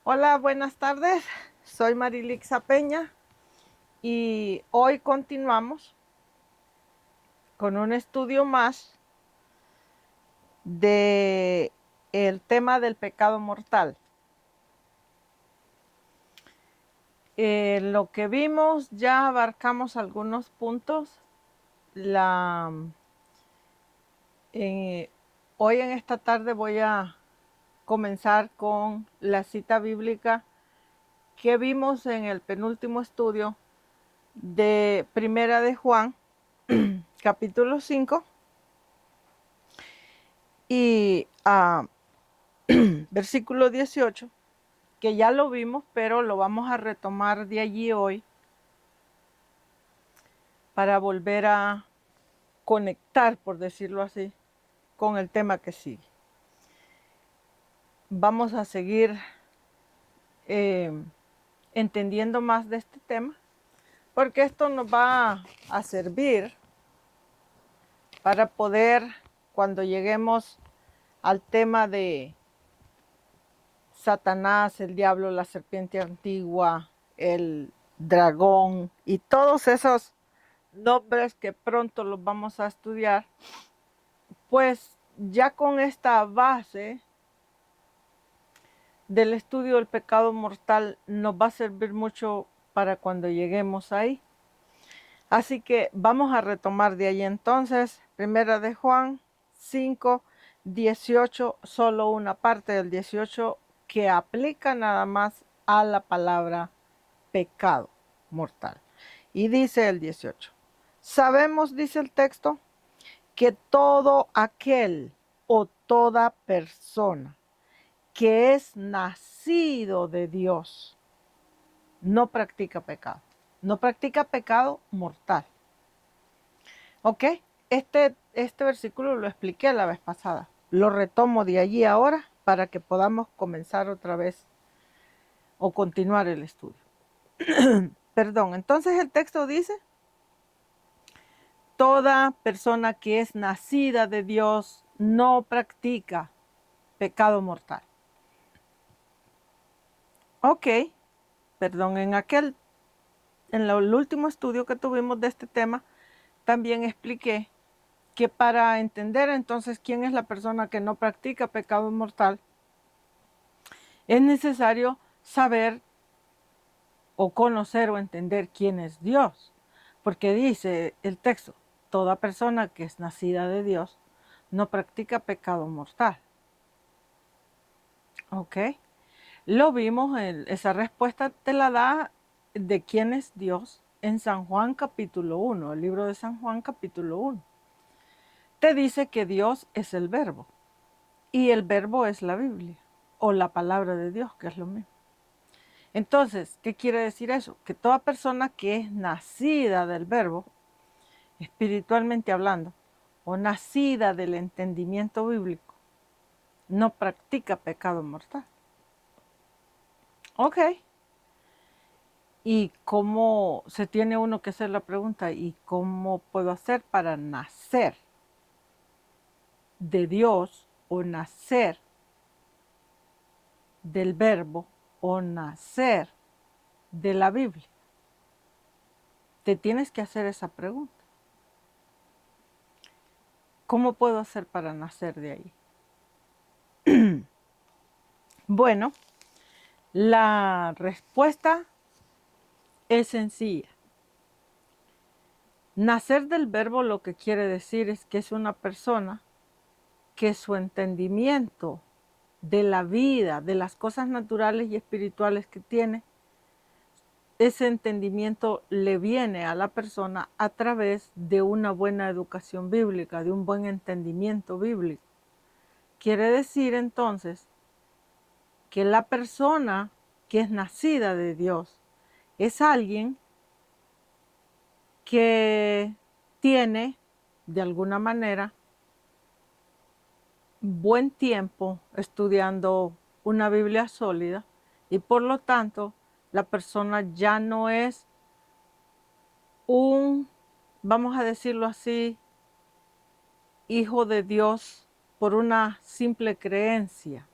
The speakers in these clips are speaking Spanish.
Hola, buenas tardes. Soy Marilixa Peña y hoy continuamos con un estudio más de el tema del pecado mortal. Lo que vimos ya abarcamos algunos puntos. La, Hoy en esta tarde voy a comenzar con la cita bíblica que vimos en el penúltimo estudio de Primera de Juan, capítulo 5 y versículo 18, que ya lo vimos, pero lo vamos a retomar de allí hoy para volver a conectar, por decirlo así, con el tema que sigue. Vamos a seguir entendiendo más de este tema, porque esto nos va a servir para poder, cuando lleguemos al tema de Satanás, el diablo, la serpiente antigua, el dragón y todos esos nombres que pronto los vamos a estudiar, pues ya con esta base del estudio del pecado mortal nos va a servir mucho para cuando lleguemos ahí. Así que vamos a retomar de ahí entonces, Primera de Juan 5, 18, solo una parte del 18 que aplica nada más a la palabra pecado mortal. Y dice el 18, sabemos, dice el texto, que todo aquel o toda persona que es nacido de Dios no practica pecado. No practica pecado mortal. ¿Ok? Este versículo lo expliqué la vez pasada. Lo retomo de allí ahora para que podamos comenzar otra vez o continuar el estudio. Perdón, entonces el texto dice, toda persona que es nacida de Dios no practica pecado mortal. Ok, perdón, en el último estudio que tuvimos de este tema, también expliqué que para entender entonces quién es la persona que no practica pecado mortal, es necesario saber o conocer o entender quién es Dios. Porque dice el texto, toda persona que es nacida de Dios no practica pecado mortal. ¿Ok? Lo vimos, esa respuesta te la da de quién es Dios en San Juan capítulo 1, el libro de San Juan capítulo 1. Te dice que Dios es el verbo y el verbo es la Biblia o la palabra de Dios, que es lo mismo. Entonces, ¿qué quiere decir eso? Que toda persona que es nacida del verbo, espiritualmente hablando, o nacida del entendimiento bíblico, no practica pecado mortal. Ok. ¿Y cómo se tiene uno que hacer la pregunta? ¿Y cómo puedo hacer para nacer de Dios o nacer del verbo o nacer de la Biblia? Te tienes que hacer esa pregunta. ¿Cómo puedo hacer para nacer de ahí? Bueno, la respuesta es sencilla. Nacer del verbo lo que quiere decir es que es una persona que su entendimiento de la vida, de las cosas naturales y espirituales que tiene, ese entendimiento le viene a la persona a través de una buena educación bíblica, de un buen entendimiento bíblico. Quiere decir entonces que la persona que es nacida de Dios es alguien que tiene, de alguna manera, buen tiempo estudiando una Biblia sólida y por lo tanto la persona ya no es un, vamos a decirlo así, hijo de Dios por una simple creencia,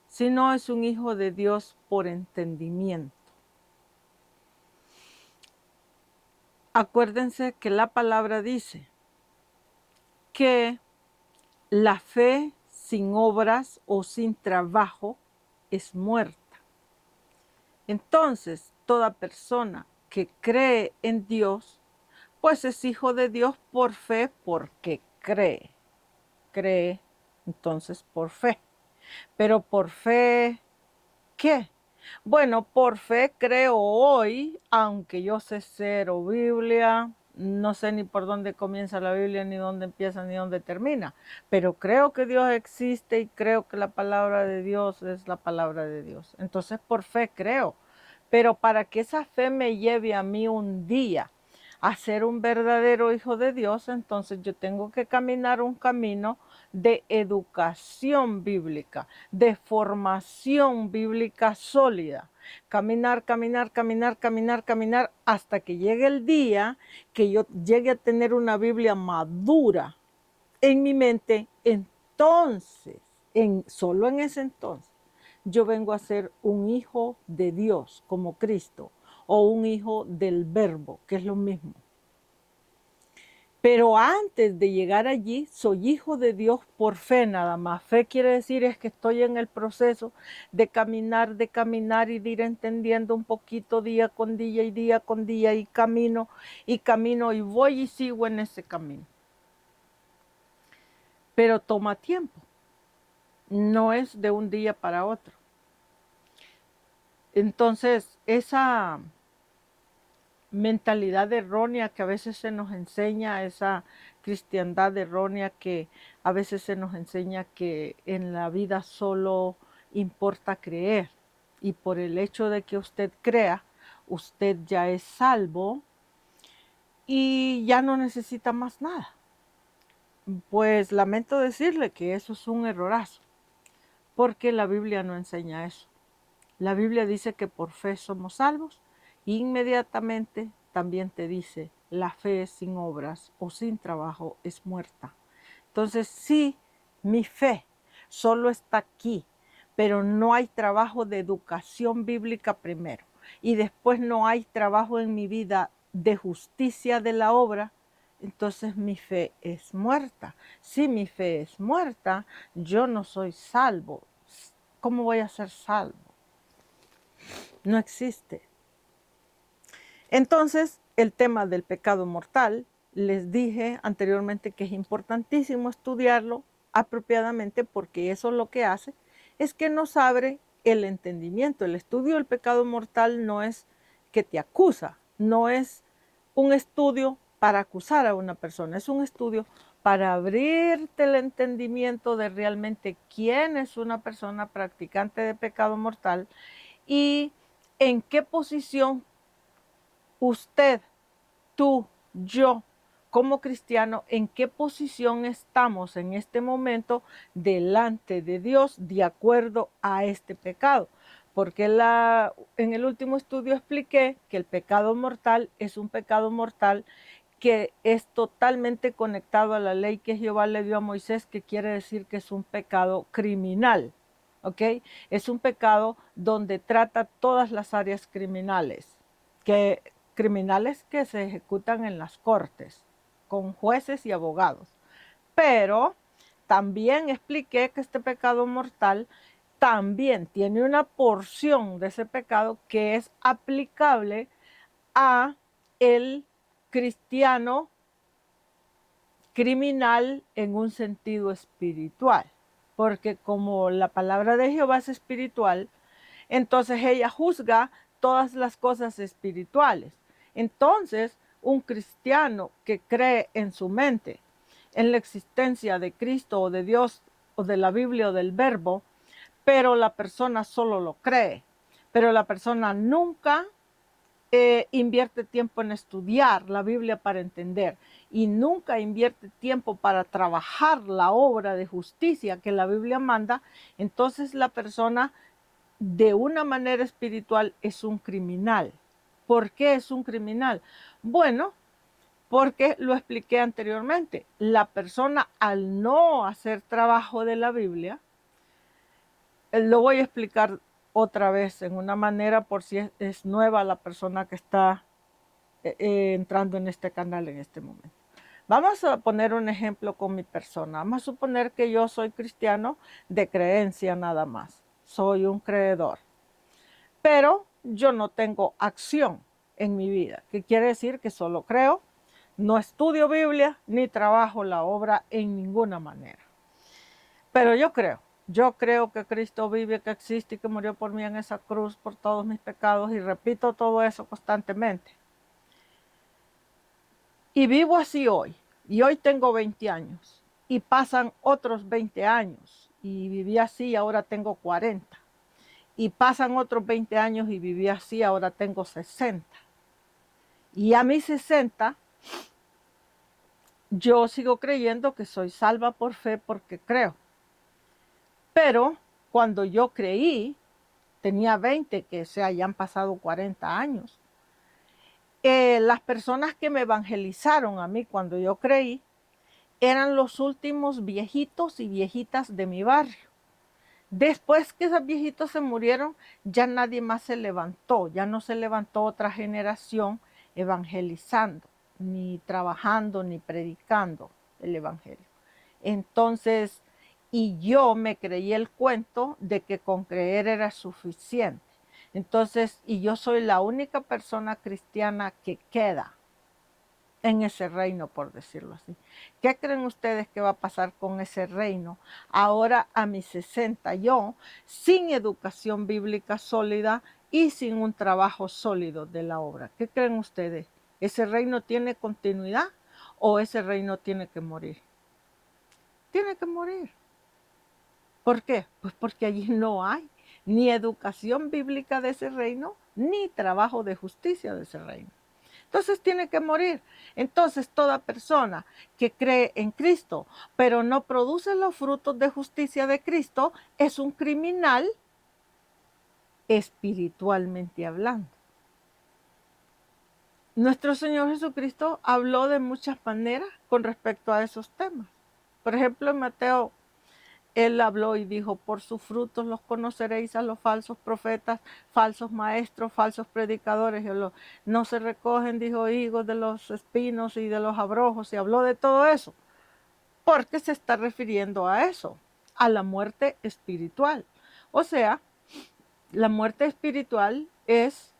sino es un hijo de Dios por entendimiento. Acuérdense que la palabra dice que la fe sin obras o sin trabajo es muerta. Entonces, toda persona que cree en Dios, pues es hijo de Dios por fe, porque cree. Cree, entonces, por fe. Pero por fe, ¿qué? Bueno, por fe creo hoy, aunque yo sé cero Biblia, no sé ni por dónde comienza la Biblia, ni dónde empieza, ni dónde termina, pero creo que Dios existe y creo que la palabra de Dios es la palabra de Dios. Entonces, por fe creo, pero para que esa fe me lleve a mí un día a ser un verdadero hijo de Dios, entonces yo tengo que caminar un camino de educación bíblica, de formación bíblica sólida. Caminar, caminar, caminar, caminar, caminar, hasta que llegue el día que yo llegue a tener una Biblia madura en mi mente. Entonces, solo en ese entonces, yo vengo a ser un hijo de Dios como Cristo o un hijo del Verbo, que es lo mismo. Pero antes de llegar allí, soy hijo de Dios por fe nada más. Fe quiere decir es que estoy en el proceso de caminar y de ir entendiendo un poquito día con día y día con día y camino y voy y sigo en ese camino. Pero toma tiempo, no es de un día para otro. Entonces, esa mentalidad errónea que a veces se nos enseña, esa cristiandad errónea que a veces se nos enseña que en la vida solo importa creer, y por el hecho de que usted crea, usted ya es salvo y ya no necesita más nada. Pues lamento decirle que eso es un errorazo, porque la Biblia no enseña eso. La Biblia dice que por fe somos salvos, e inmediatamente también te dice, la fe sin obras o sin trabajo es muerta. Entonces, sí, mi fe solo está aquí, pero no hay trabajo de educación bíblica primero, y después no hay trabajo en mi vida de justicia de la obra, entonces mi fe es muerta. Si mi fe es muerta, yo no soy salvo. ¿Cómo voy a ser salvo? No existe. Entonces, el tema del pecado mortal, les dije anteriormente que es importantísimo estudiarlo apropiadamente, porque eso lo que hace es que nos abre el entendimiento. El estudio del pecado mortal no es que te acusa, no es un estudio para acusar a una persona, es un estudio para abrirte el entendimiento de realmente quién es una persona practicante de pecado mortal y en qué posición usted, tú, yo, como cristiano, en qué posición estamos en este momento delante de Dios de acuerdo a este pecado. Porque en el último estudio expliqué que el pecado mortal es un pecado mortal que es totalmente conectado a la ley que Jehová le dio a Moisés, que quiere decir que es un pecado criminal. ¿Ok? Es un pecado donde trata todas las áreas criminales, criminales que se ejecutan en las cortes, con jueces y abogados. Pero también expliqué que este pecado mortal también tiene una porción de ese pecado que es aplicable a el cristiano criminal en un sentido espiritual, porque como la palabra de Jehová es espiritual, entonces ella juzga todas las cosas espirituales. Entonces, un cristiano que cree en su mente en la existencia de Cristo o de Dios o de la Biblia o del Verbo, pero la persona solo lo cree, pero la persona nunca invierte tiempo en estudiar la Biblia para entender, y nunca invierte tiempo para trabajar la obra de justicia que la Biblia manda, entonces la persona de una manera espiritual es un criminal. ¿Por qué es un criminal? Bueno, porque lo expliqué anteriormente. La persona, al no hacer trabajo de la Biblia, Lo voy a explicar otra vez en una manera por si es nueva la persona que está entrando en este canal en este momento. Vamos a poner un ejemplo con mi persona. Vamos a suponer que yo soy cristiano de creencia nada más. Soy un creedor. Pero yo no tengo acción en mi vida, que quiere decir que solo creo, no estudio Biblia ni trabajo la obra en ninguna manera. Pero yo creo que Cristo vive, que existe y que murió por mí en esa cruz por todos mis pecados y repito todo eso constantemente. Y vivo así hoy. Y hoy tengo 20 años. Y pasan otros 20 años. Y viví así y ahora tengo 40. Y pasan otros 20 años y viví así, ahora tengo 60. Y a mis 60, yo sigo creyendo que soy salva por fe porque creo. Pero cuando yo creí, tenía 20, que ya han pasado 40 años. Las personas que me evangelizaron a mí cuando yo creí, eran los últimos viejitos y viejitas de mi barrio. Después que esos viejitos se murieron, ya nadie más se levantó, ya no se levantó otra generación evangelizando, ni trabajando, ni predicando el evangelio. Entonces, y yo me creí el cuento de que con creer era suficiente. Entonces, y yo soy la única persona cristiana que queda en ese reino, por decirlo así. ¿Qué creen ustedes que va a pasar con ese reino ahora a mis 60 yo, sin educación bíblica sólida y sin un trabajo sólido de la obra? ¿Qué creen ustedes? ¿Ese reino tiene continuidad o ese reino tiene que morir? Tiene que morir. ¿Por qué? Pues porque allí no hay ni educación bíblica de ese reino, ni trabajo de justicia de ese reino. Entonces tiene que morir. Entonces toda persona que cree en Cristo, pero no produce los frutos de justicia de Cristo, es un criminal espiritualmente hablando. Nuestro Señor Jesucristo habló de muchas maneras con respecto a esos temas. Por ejemplo, en Mateo, Él habló y dijo, por sus frutos los conoceréis a los falsos profetas, falsos maestros, falsos predicadores. No se recogen, dijo, higos de los espinos y de los abrojos. Y habló de todo eso, porque se está refiriendo a eso, a la muerte espiritual. O sea, la muerte espiritual es,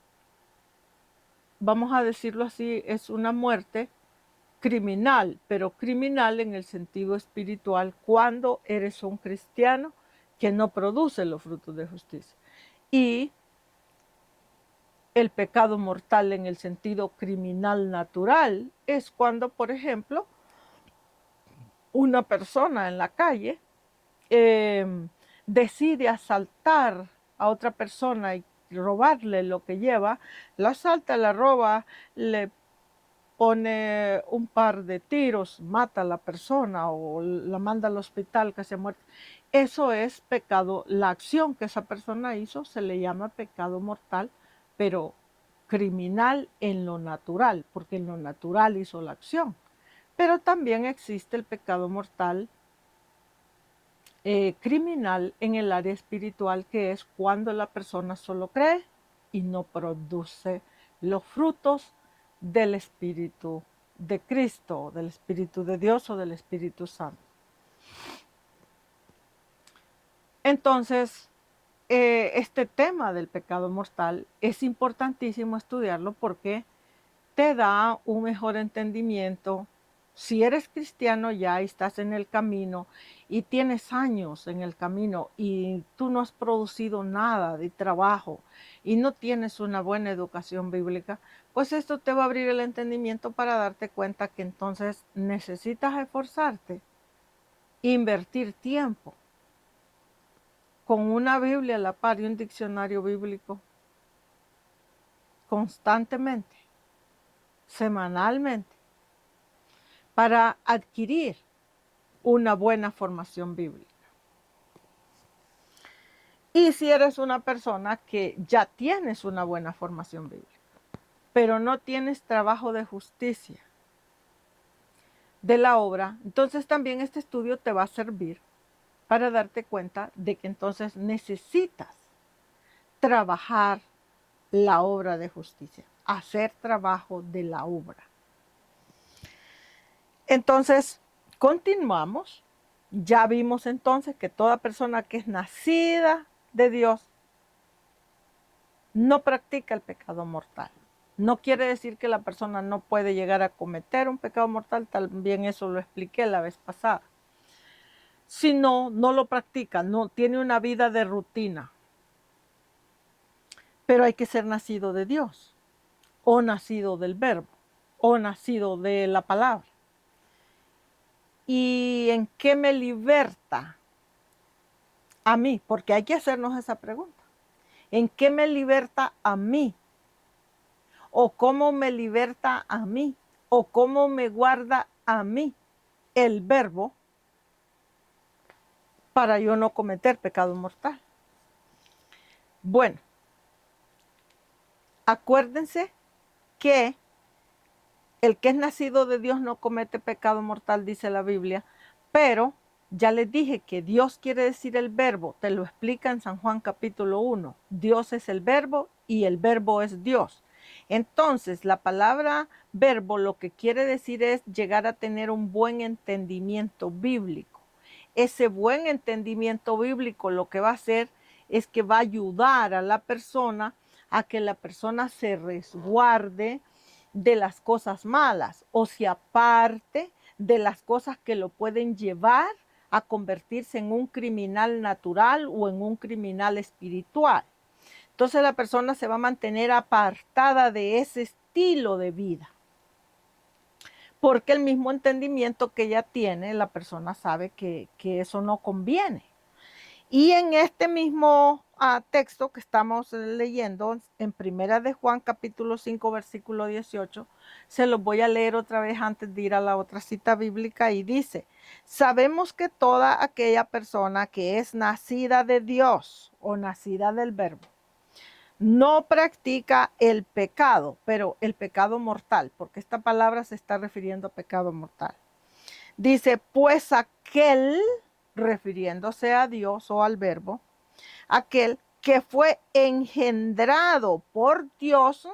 vamos a decirlo así, es una muerte criminal, pero criminal en el sentido espiritual cuando eres un cristiano que no produce los frutos de justicia. Y el pecado mortal en el sentido criminal natural es cuando, por ejemplo, una persona en la calle decide asaltar a otra persona y robarle lo que lleva, la asalta, la roba, le pone un par de tiros, mata a la persona o la manda al hospital que se ha muerto. Eso es pecado. La acción que esa persona hizo se le llama pecado mortal, pero criminal en lo natural, porque en lo natural hizo la acción. Pero también existe el pecado mortal criminal en el área espiritual, que es cuando la persona solo cree y no produce los frutos del Espíritu de Cristo, del Espíritu de Dios o del Espíritu Santo. Entonces, este tema del pecado mortal es importantísimo estudiarlo porque te da un mejor entendimiento. Si eres cristiano ya estás en el camino y tienes años en el camino y tú no has producido nada de trabajo y no tienes una buena educación bíblica, pues esto te va a abrir el entendimiento para darte cuenta que entonces necesitas esforzarte, invertir tiempo con una Biblia a la par y un diccionario bíblico constantemente, semanalmente, para adquirir una buena formación bíblica. Y si eres una persona que ya tienes una buena formación bíblica, pero no tienes trabajo de justicia de la obra, entonces también este estudio te va a servir para darte cuenta de que entonces necesitas trabajar la obra de justicia, hacer trabajo de la obra. Entonces, continuamos. Ya vimos entonces que toda persona que es nacida de Dios no practica el pecado mortal. No quiere decir que la persona no puede llegar a cometer un pecado mortal, también eso lo expliqué la vez pasada. Si no, no lo practica, no tiene una vida de rutina. Pero hay que ser nacido de Dios, o nacido del verbo, o nacido de la palabra. ¿Y en qué me liberta a mí? Porque hay que hacernos esa pregunta. ¿En qué me liberta a mí? ¿O cómo me liberta a mí? ¿O cómo me guarda a mí el verbo para yo no cometer pecado mortal? Bueno, acuérdense que el que es nacido de Dios no comete pecado mortal, dice la Biblia, pero ya les dije que Dios quiere decir el verbo, te lo explica en San Juan capítulo 1. Dios es el verbo y el verbo es Dios. Entonces, la palabra verbo lo que quiere decir es llegar a tener un buen entendimiento bíblico. Ese buen entendimiento bíblico lo que va a hacer es que va a ayudar a la persona a que la persona se resguarde de las cosas malas o se aparte de las cosas que lo pueden llevar a convertirse en un criminal natural o en un criminal espiritual. Entonces la persona se va a mantener apartada de ese estilo de vida. Porque el mismo entendimiento que ella tiene, la persona sabe que eso no conviene. Y en este mismo texto que estamos leyendo, en Primera de Juan, capítulo 5, versículo 18, se los voy a leer otra vez antes de ir a la otra cita bíblica, y dice: sabemos que toda aquella persona que es nacida de Dios o nacida del verbo, no practica el pecado, pero el pecado mortal, porque esta palabra se está refiriendo a pecado mortal. Dice, pues aquel, refiriéndose a Dios o al verbo, aquel que fue engendrado por Dios,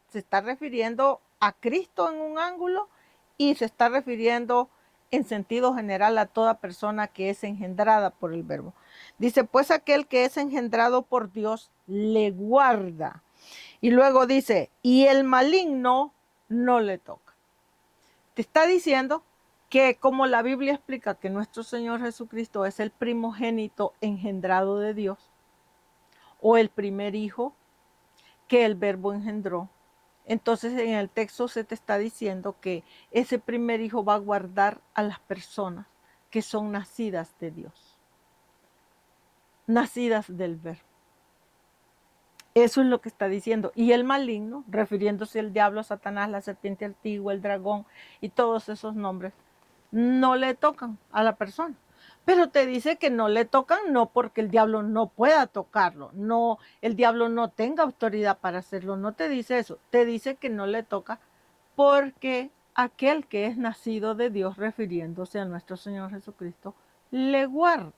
se está refiriendo a Cristo en un ángulo y se está refiriendo en sentido general a toda persona que es engendrada por el verbo. Dice, pues aquel que es engendrado por Dios le guarda. Y luego dice, y el maligno no le toca. Te está diciendo que, como la Biblia explica que nuestro Señor Jesucristo es el primogénito engendrado de Dios, o el primer hijo que el verbo engendró, entonces en el texto se te está diciendo que ese primer hijo va a guardar a las personas que son nacidas de Dios, nacidas del verbo. Eso es lo que está diciendo. Y el maligno, refiriéndose al diablo, Satanás, la serpiente antigua, el dragón y todos esos nombres, no le tocan a la persona. Pero te dice que no le tocan no porque el diablo no pueda tocarlo, no, el diablo no tenga autoridad para hacerlo, no te dice eso, te dice que no le toca porque aquel que es nacido de Dios, refiriéndose a nuestro Señor Jesucristo, le guarda.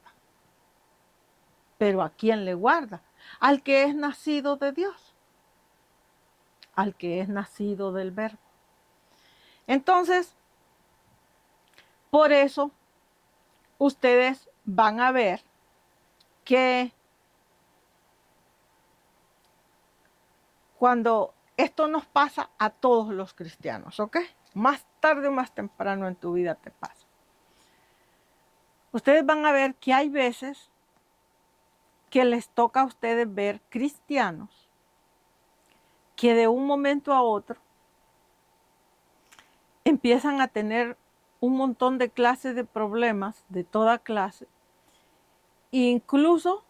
¿Pero a quién le guarda? Al que es nacido de Dios, al que es nacido del verbo. Entonces, por eso ustedes van a ver que cuando esto nos pasa a todos los cristianos, ¿ok? Más tarde o más temprano en tu vida te pasa. Ustedes van a ver que hay veces que les toca a ustedes ver cristianos que de un momento a otro empiezan a tener un montón de clases de problemas de toda clase, e incluso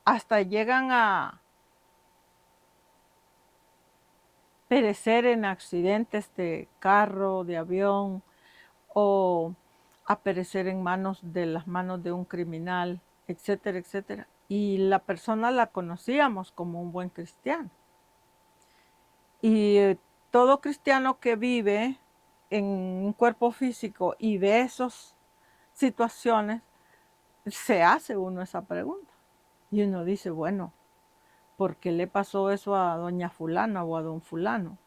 hasta llegan a perecer en accidentes de carro, de avión, o a perecer en las manos de un criminal, etcétera, etcétera. Y la persona la conocíamos como un buen cristiano. Y todo cristiano que vive en un cuerpo físico y ve esas situaciones, se hace uno esa pregunta. Y uno dice, bueno, ¿por qué le pasó eso a doña fulana o a don fulano?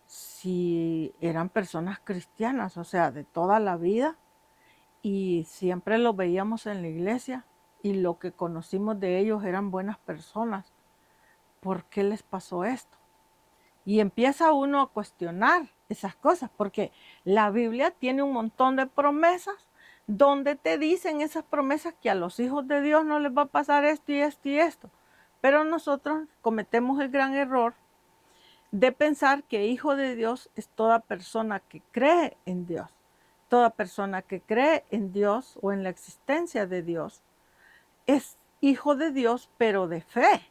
Si eran personas cristianas, o sea, de toda la vida, y siempre los veíamos en la iglesia, y lo que conocimos de ellos eran buenas personas. ¿Por qué les pasó esto? Y empieza uno a cuestionar esas cosas, porque la Biblia tiene un montón de promesas donde te dicen esas promesas que a los hijos de Dios no les va a pasar esto y esto y esto. Pero nosotros cometemos el gran error de pensar que hijo de Dios es toda persona que cree en Dios. Toda persona que cree en Dios o en la existencia de Dios es hijo de Dios, pero de fe.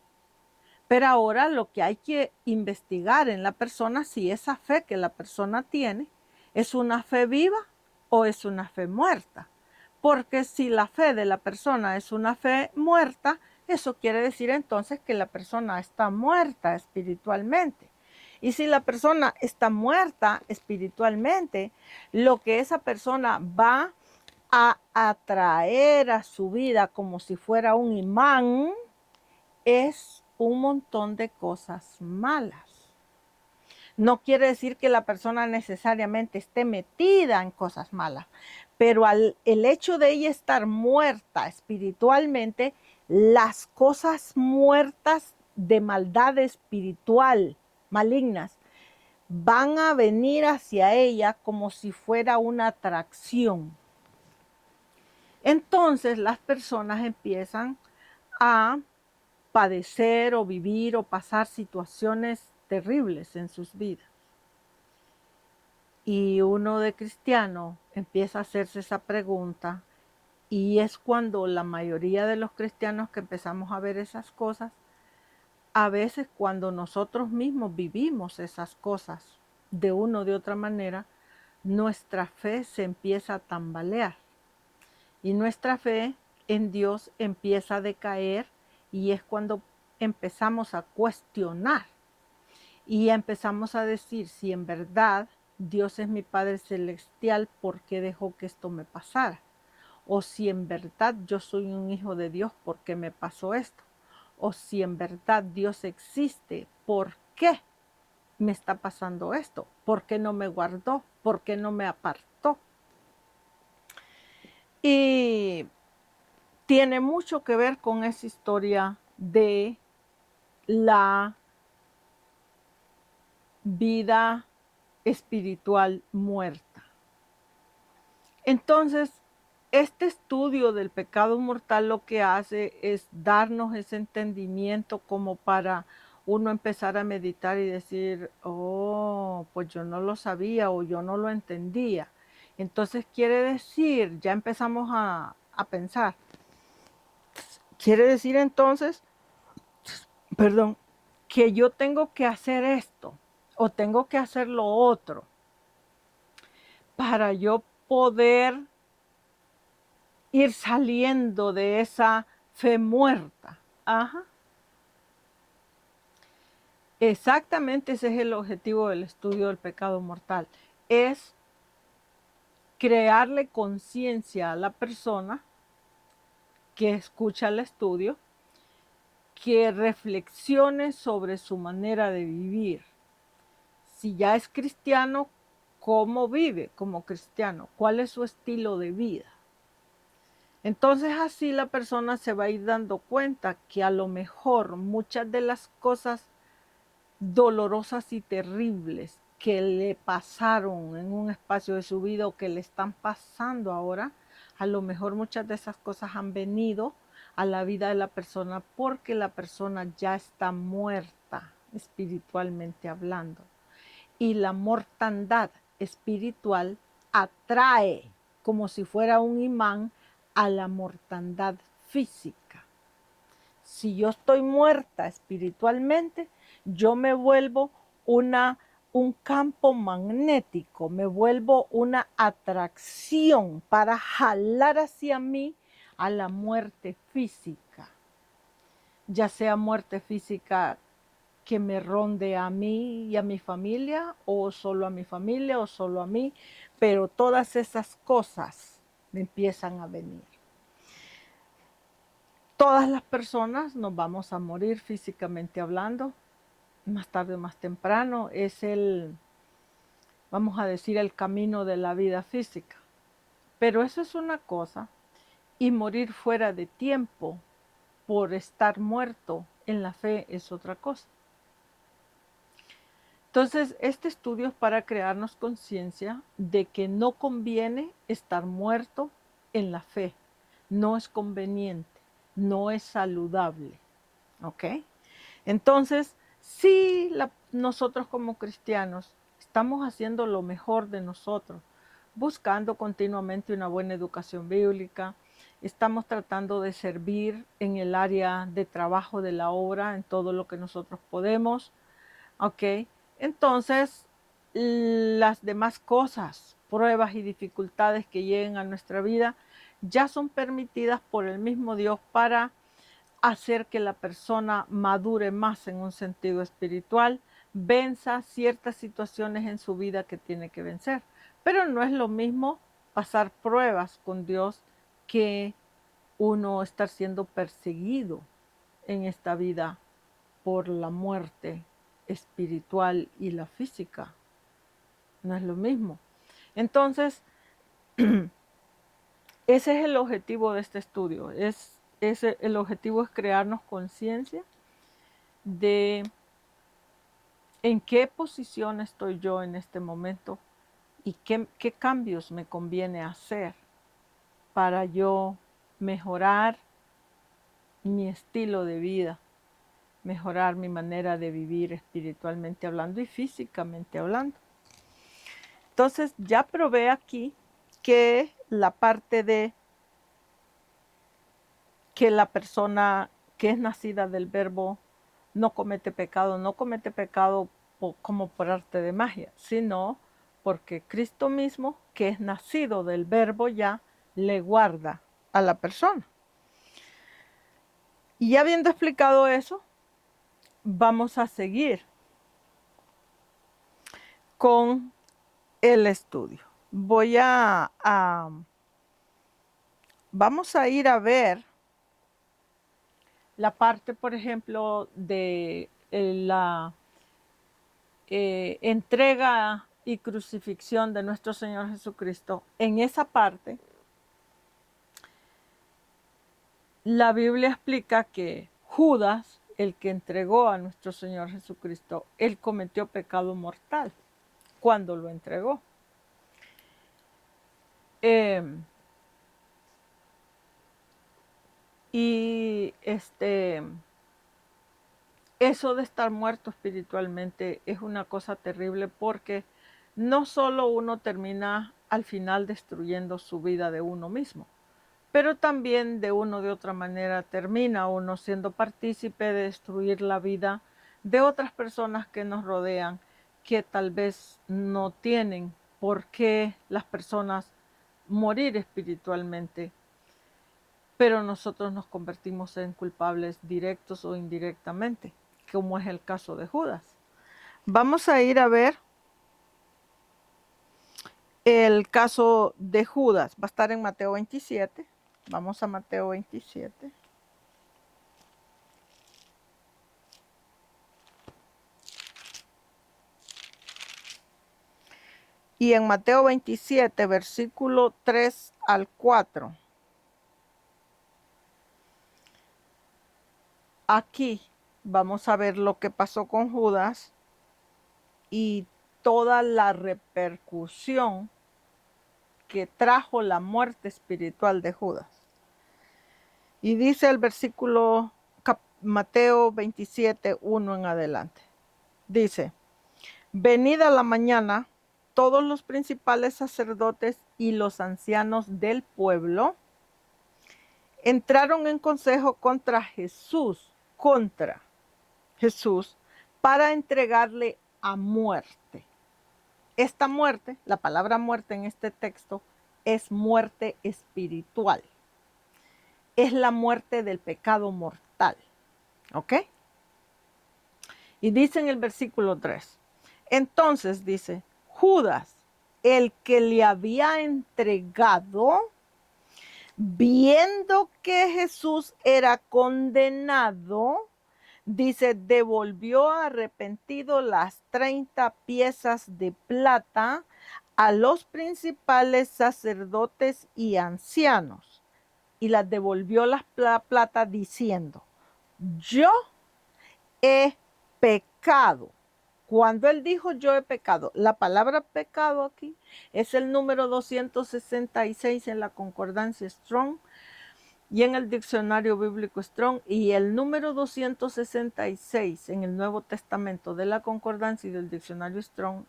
Pero ahora lo que hay que investigar en la persona si esa fe que la persona tiene es una fe viva o es una fe muerta. Porque si la fe de la persona es una fe muerta, eso quiere decir entonces que la persona está muerta espiritualmente. Y si la persona está muerta espiritualmente, lo que esa persona va a atraer a su vida como si fuera un imán es un montón de cosas malas. No quiere decir que la persona necesariamente esté metida en cosas malas, pero el hecho de ella estar muerta espiritualmente, las cosas muertas de maldad espiritual, malignas, van a venir hacia ella como si fuera una atracción. Entonces las personas empiezan a padecer o vivir o pasar situaciones terribles en sus vidas. Y uno de cristiano empieza a hacerse esa pregunta y es cuando la mayoría de los cristianos que empezamos a ver esas cosas, a veces cuando nosotros mismos vivimos esas cosas de una o de otra manera, nuestra fe se empieza a tambalear y nuestra fe en Dios empieza a decaer y es cuando empezamos a cuestionar y empezamos a decir si en verdad Dios es mi Padre Celestial, ¿por qué dejó que esto me pasara? O si en verdad yo soy un hijo de Dios, ¿por qué me pasó esto? O si en verdad Dios existe, ¿por qué me está pasando esto? ¿Por qué no me guardó? ¿Por qué no me apartó? Y tiene mucho que ver con esa historia de la vida espiritual muerta. Entonces, este estudio del pecado mortal lo que hace es darnos ese entendimiento como para uno empezar a meditar y decir, oh, pues yo no lo sabía o yo no lo entendía. Entonces quiere decir, ya empezamos a pensar, quiere decir entonces, perdón, que yo tengo que hacer esto o tengo que hacer lo otro para yo poder ir saliendo de esa fe muerta. Ajá. Exactamente ese es el objetivo del estudio del pecado mortal. Es crearle conciencia a la persona que escucha el estudio, que reflexione sobre su manera de vivir. Si ya es cristiano, ¿cómo vive como cristiano? ¿Cuál es su estilo de vida? Entonces así la persona se va a ir dando cuenta que a lo mejor muchas de las cosas dolorosas y terribles que le pasaron en un espacio de su vida o que le están pasando ahora, a lo mejor muchas de esas cosas han venido a la vida de la persona porque la persona ya está muerta espiritualmente hablando. Y la mortandad espiritual atrae como si fuera un imán a la mortandad física. Si yo estoy muerta espiritualmente, yo me vuelvo un campo magnético, me vuelvo una atracción para jalar hacia mí a la muerte física, ya sea muerte física que me ronde a mí y a mi familia, o solo a mi familia, o solo a mí, pero todas esas cosas me empiezan a venir. Todas las personas nos vamos a morir físicamente hablando, más tarde o más temprano. Es vamos a decir, el camino de la vida física. Pero eso es una cosa, y morir fuera de tiempo por estar muerto en la fe es otra cosa. Entonces, este estudio es para crearnos conciencia de que no conviene estar muerto en la fe. No es conveniente, no es saludable. ¿Ok? Entonces, si nosotros como cristianos estamos haciendo lo mejor de nosotros, buscando continuamente una buena educación bíblica, estamos tratando de servir en el área de trabajo de la obra, en todo lo que nosotros podemos, ¿ok? Entonces, las demás cosas, pruebas y dificultades que lleguen a nuestra vida, ya son permitidas por el mismo Dios para hacer que la persona madure más en un sentido espiritual, venza ciertas situaciones en su vida que tiene que vencer. Pero no es lo mismo pasar pruebas con Dios que uno estar siendo perseguido en esta vida por la muerte espiritual y la física. No es lo mismo. Entonces, ese es el objetivo de este estudio. El objetivo es crearnos conciencia de en qué posición estoy yo en este momento y qué cambios me conviene hacer para yo mejorar mi estilo de vida, mejorar mi manera de vivir espiritualmente hablando y físicamente hablando. Entonces ya probé aquí que la parte de que la persona que es nacida del verbo no comete pecado como por arte de magia, sino porque Cristo mismo, que es nacido del verbo ya, le guarda a la persona. Y habiendo explicado eso, vamos a seguir con el estudio. Vamos a ir a ver la parte, por ejemplo, de la entrega y crucifixión de nuestro Señor Jesucristo. En esa parte, la Biblia explica que Judas, el que entregó a nuestro Señor Jesucristo, él cometió pecado mortal cuando lo entregó. Eso de estar muerto espiritualmente es una cosa terrible porque no solo uno termina al final destruyendo su vida de uno mismo, pero también de otra manera termina uno siendo partícipe de destruir la vida de otras personas que nos rodean, que tal vez no tienen por qué las personas morir espiritualmente, pero nosotros nos convertimos en culpables directos o indirectamente, como es el caso de Judas. Vamos a ir a ver el caso de Judas. Va a estar en Mateo 27. Vamos a Mateo 27. Y en Mateo 27, versículo 3 al 4. Aquí vamos a ver lo que pasó con Judas y toda la repercusión que trajo la muerte espiritual de Judas. Y dice el versículo Mateo 27, 1 en adelante. Dice, venida la mañana, todos los principales sacerdotes y los ancianos del pueblo entraron en consejo contra Jesús, para entregarle a muerte. Esta muerte, la palabra muerte en este texto, es muerte espiritual. Es la muerte del pecado mortal. ¿Ok? Y dice en el versículo 3, entonces dice, Judas, el que le había entregado, Viendo que Jesús era condenado, dice, devolvió arrepentido las 30 piezas de plata a los principales sacerdotes y ancianos, y las devolvió la plata diciendo, yo he pecado. Cuando él dijo yo he pecado, la palabra pecado aquí es el número 266 en la concordancia Strong y en el diccionario bíblico Strong, y el número 266 en el Nuevo Testamento de la concordancia y del diccionario Strong,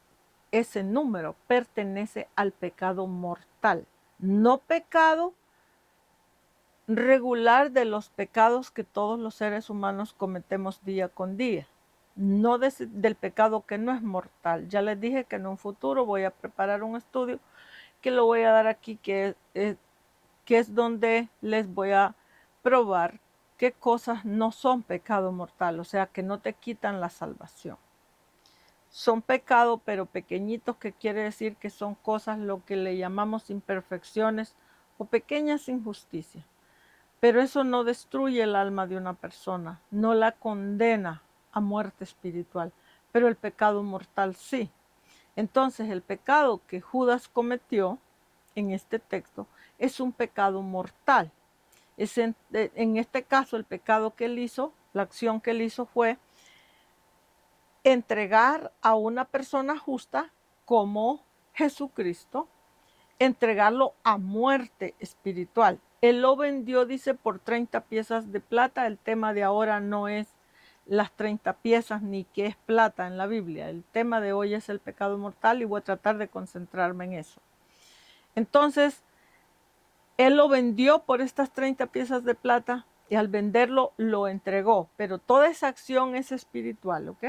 ese número pertenece al pecado mortal, no pecado regular de los pecados que todos los seres humanos cometemos día con día, no del pecado que no es mortal. Ya les dije que en un futuro voy a preparar un estudio que lo voy a dar aquí, que es donde les voy a probar qué cosas no son pecado mortal, o sea, que no te quitan la salvación. Son pecado, pero pequeñitos, que quiere decir que son cosas lo que le llamamos imperfecciones o pequeñas injusticias. Pero eso no destruye el alma de una persona, no la condena a muerte espiritual, pero el pecado mortal sí. Entonces el pecado que Judas cometió en este texto es un pecado mortal. En este caso el pecado que él hizo, la acción que él hizo fue entregar a una persona justa como Jesucristo, entregarlo a muerte espiritual. Él lo vendió, dice, por 30 piezas de plata. El tema de ahora no es las 30 piezas ni qué es plata en la Biblia. El tema de hoy es el pecado mortal y voy a tratar de concentrarme en eso. Entonces, él lo vendió por estas 30 piezas de plata y al venderlo lo entregó. Pero toda esa acción es espiritual, ¿ok?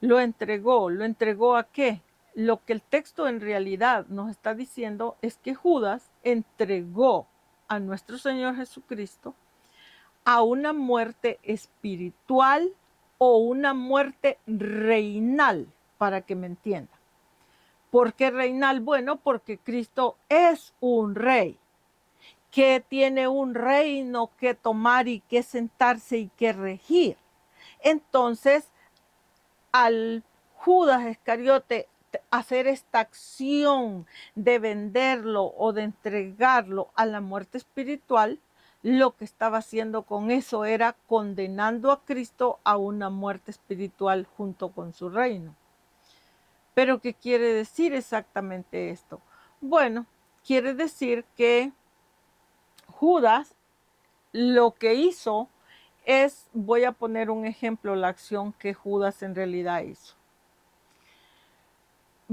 Lo entregó ¿a qué? Lo que el texto en realidad nos está diciendo es que Judas entregó a nuestro Señor Jesucristo a una muerte espiritual o una muerte reinal, para que me entiendan. ¿Por qué reinal? Bueno, porque Cristo es un rey que tiene un reino que tomar y que sentarse y que regir. Entonces, al Judas Iscariote hacer esta acción de venderlo o de entregarlo a la muerte espiritual, lo que estaba haciendo con eso era condenando a Cristo a una muerte espiritual junto con su reino. ¿Pero qué quiere decir exactamente esto? Bueno, quiere decir que Judas lo que hizo es, voy a poner un ejemplo, la acción que Judas en realidad hizo.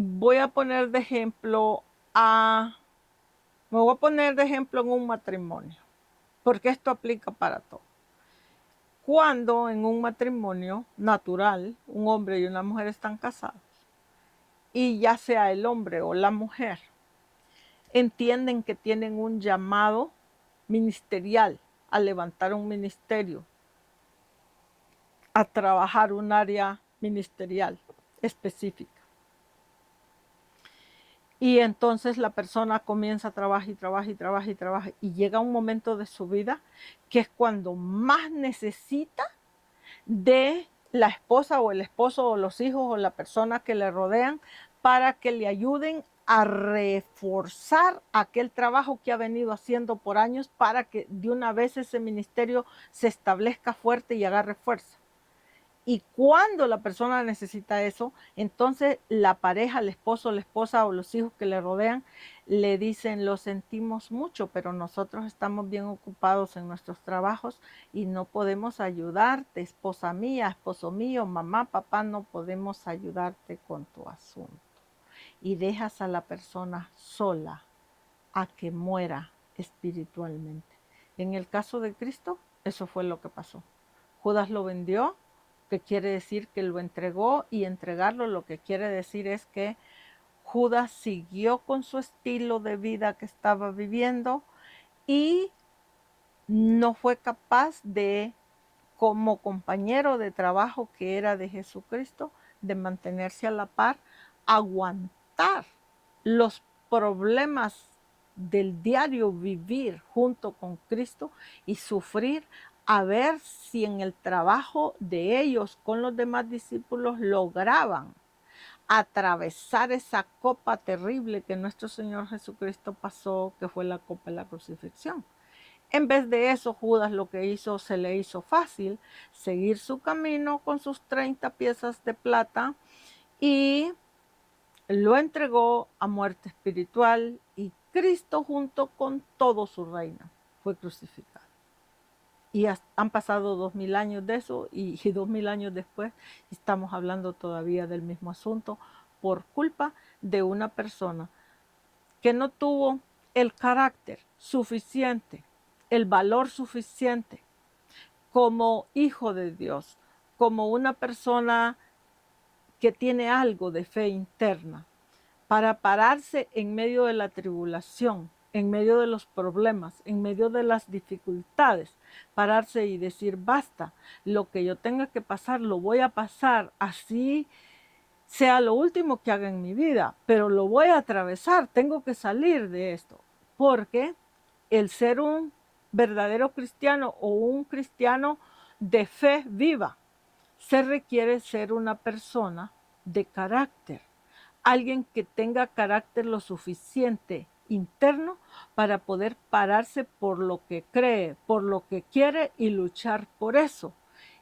Voy a poner de ejemplo me voy a poner de ejemplo en un matrimonio, porque esto aplica para todo. Cuando en un matrimonio natural, un hombre y una mujer están casados, y ya sea el hombre o la mujer, entienden que tienen un llamado ministerial a levantar un ministerio, a trabajar un área ministerial específica. Y entonces la persona comienza a trabajar y trabaja y trabaja y trabaja y llega un momento de su vida que es cuando más necesita de la esposa o el esposo o los hijos o la persona que le rodean para que le ayuden a reforzar aquel trabajo que ha venido haciendo por años para que de una vez ese ministerio se establezca fuerte y agarre fuerza. Y cuando la persona necesita eso, entonces la pareja, el esposo, la esposa o los hijos que le rodean le dicen, lo sentimos mucho, pero nosotros estamos bien ocupados en nuestros trabajos y no podemos ayudarte, esposa mía, esposo mío, mamá, papá, no podemos ayudarte con tu asunto. Y dejas a la persona sola a que muera espiritualmente. En el caso de Cristo, eso fue lo que pasó. Judas lo vendió, que quiere decir que lo entregó, y entregarlo lo que quiere decir es que Judas siguió con su estilo de vida que estaba viviendo y no fue capaz de, como compañero de trabajo que era de Jesucristo, de mantenerse a la par, aguantar los problemas del diario vivir junto con Cristo y sufrir, a ver si en el trabajo de ellos con los demás discípulos lograban atravesar esa copa terrible que nuestro Señor Jesucristo pasó, que fue la copa de la crucifixión. En vez de eso, Judas lo que hizo, se le hizo fácil seguir su camino con sus 30 piezas de plata y lo entregó a muerte espiritual, y Cristo junto con todo su reino fue crucificado. Y han pasado 2000 años de eso, y 2000 años después estamos hablando todavía del mismo asunto por culpa de una persona que no tuvo el carácter suficiente, el valor suficiente como hijo de Dios, como una persona que tiene algo de fe interna, para pararse en medio de la tribulación, en medio de los problemas, en medio de las dificultades, pararse y decir, basta, lo que yo tenga que pasar, lo voy a pasar, así sea lo último que haga en mi vida, pero lo voy a atravesar, tengo que salir de esto, porque el ser un verdadero cristiano o un cristiano de fe viva, se requiere ser una persona de carácter, alguien que tenga carácter lo suficiente interno para poder pararse por lo que cree, por lo que quiere y luchar por eso.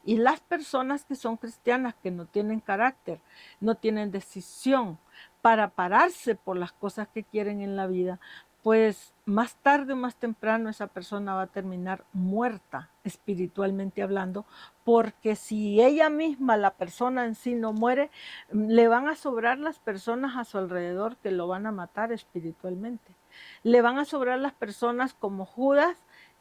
Y las personas que son cristianas, que no tienen carácter, no tienen decisión para pararse por las cosas que quieren en la vida, pues más tarde o más temprano esa persona va a terminar muerta espiritualmente hablando, porque si ella misma, la persona en sí, no muere, le van a sobrar las personas a su alrededor que lo van a matar espiritualmente. Le van a sobrar las personas como Judas,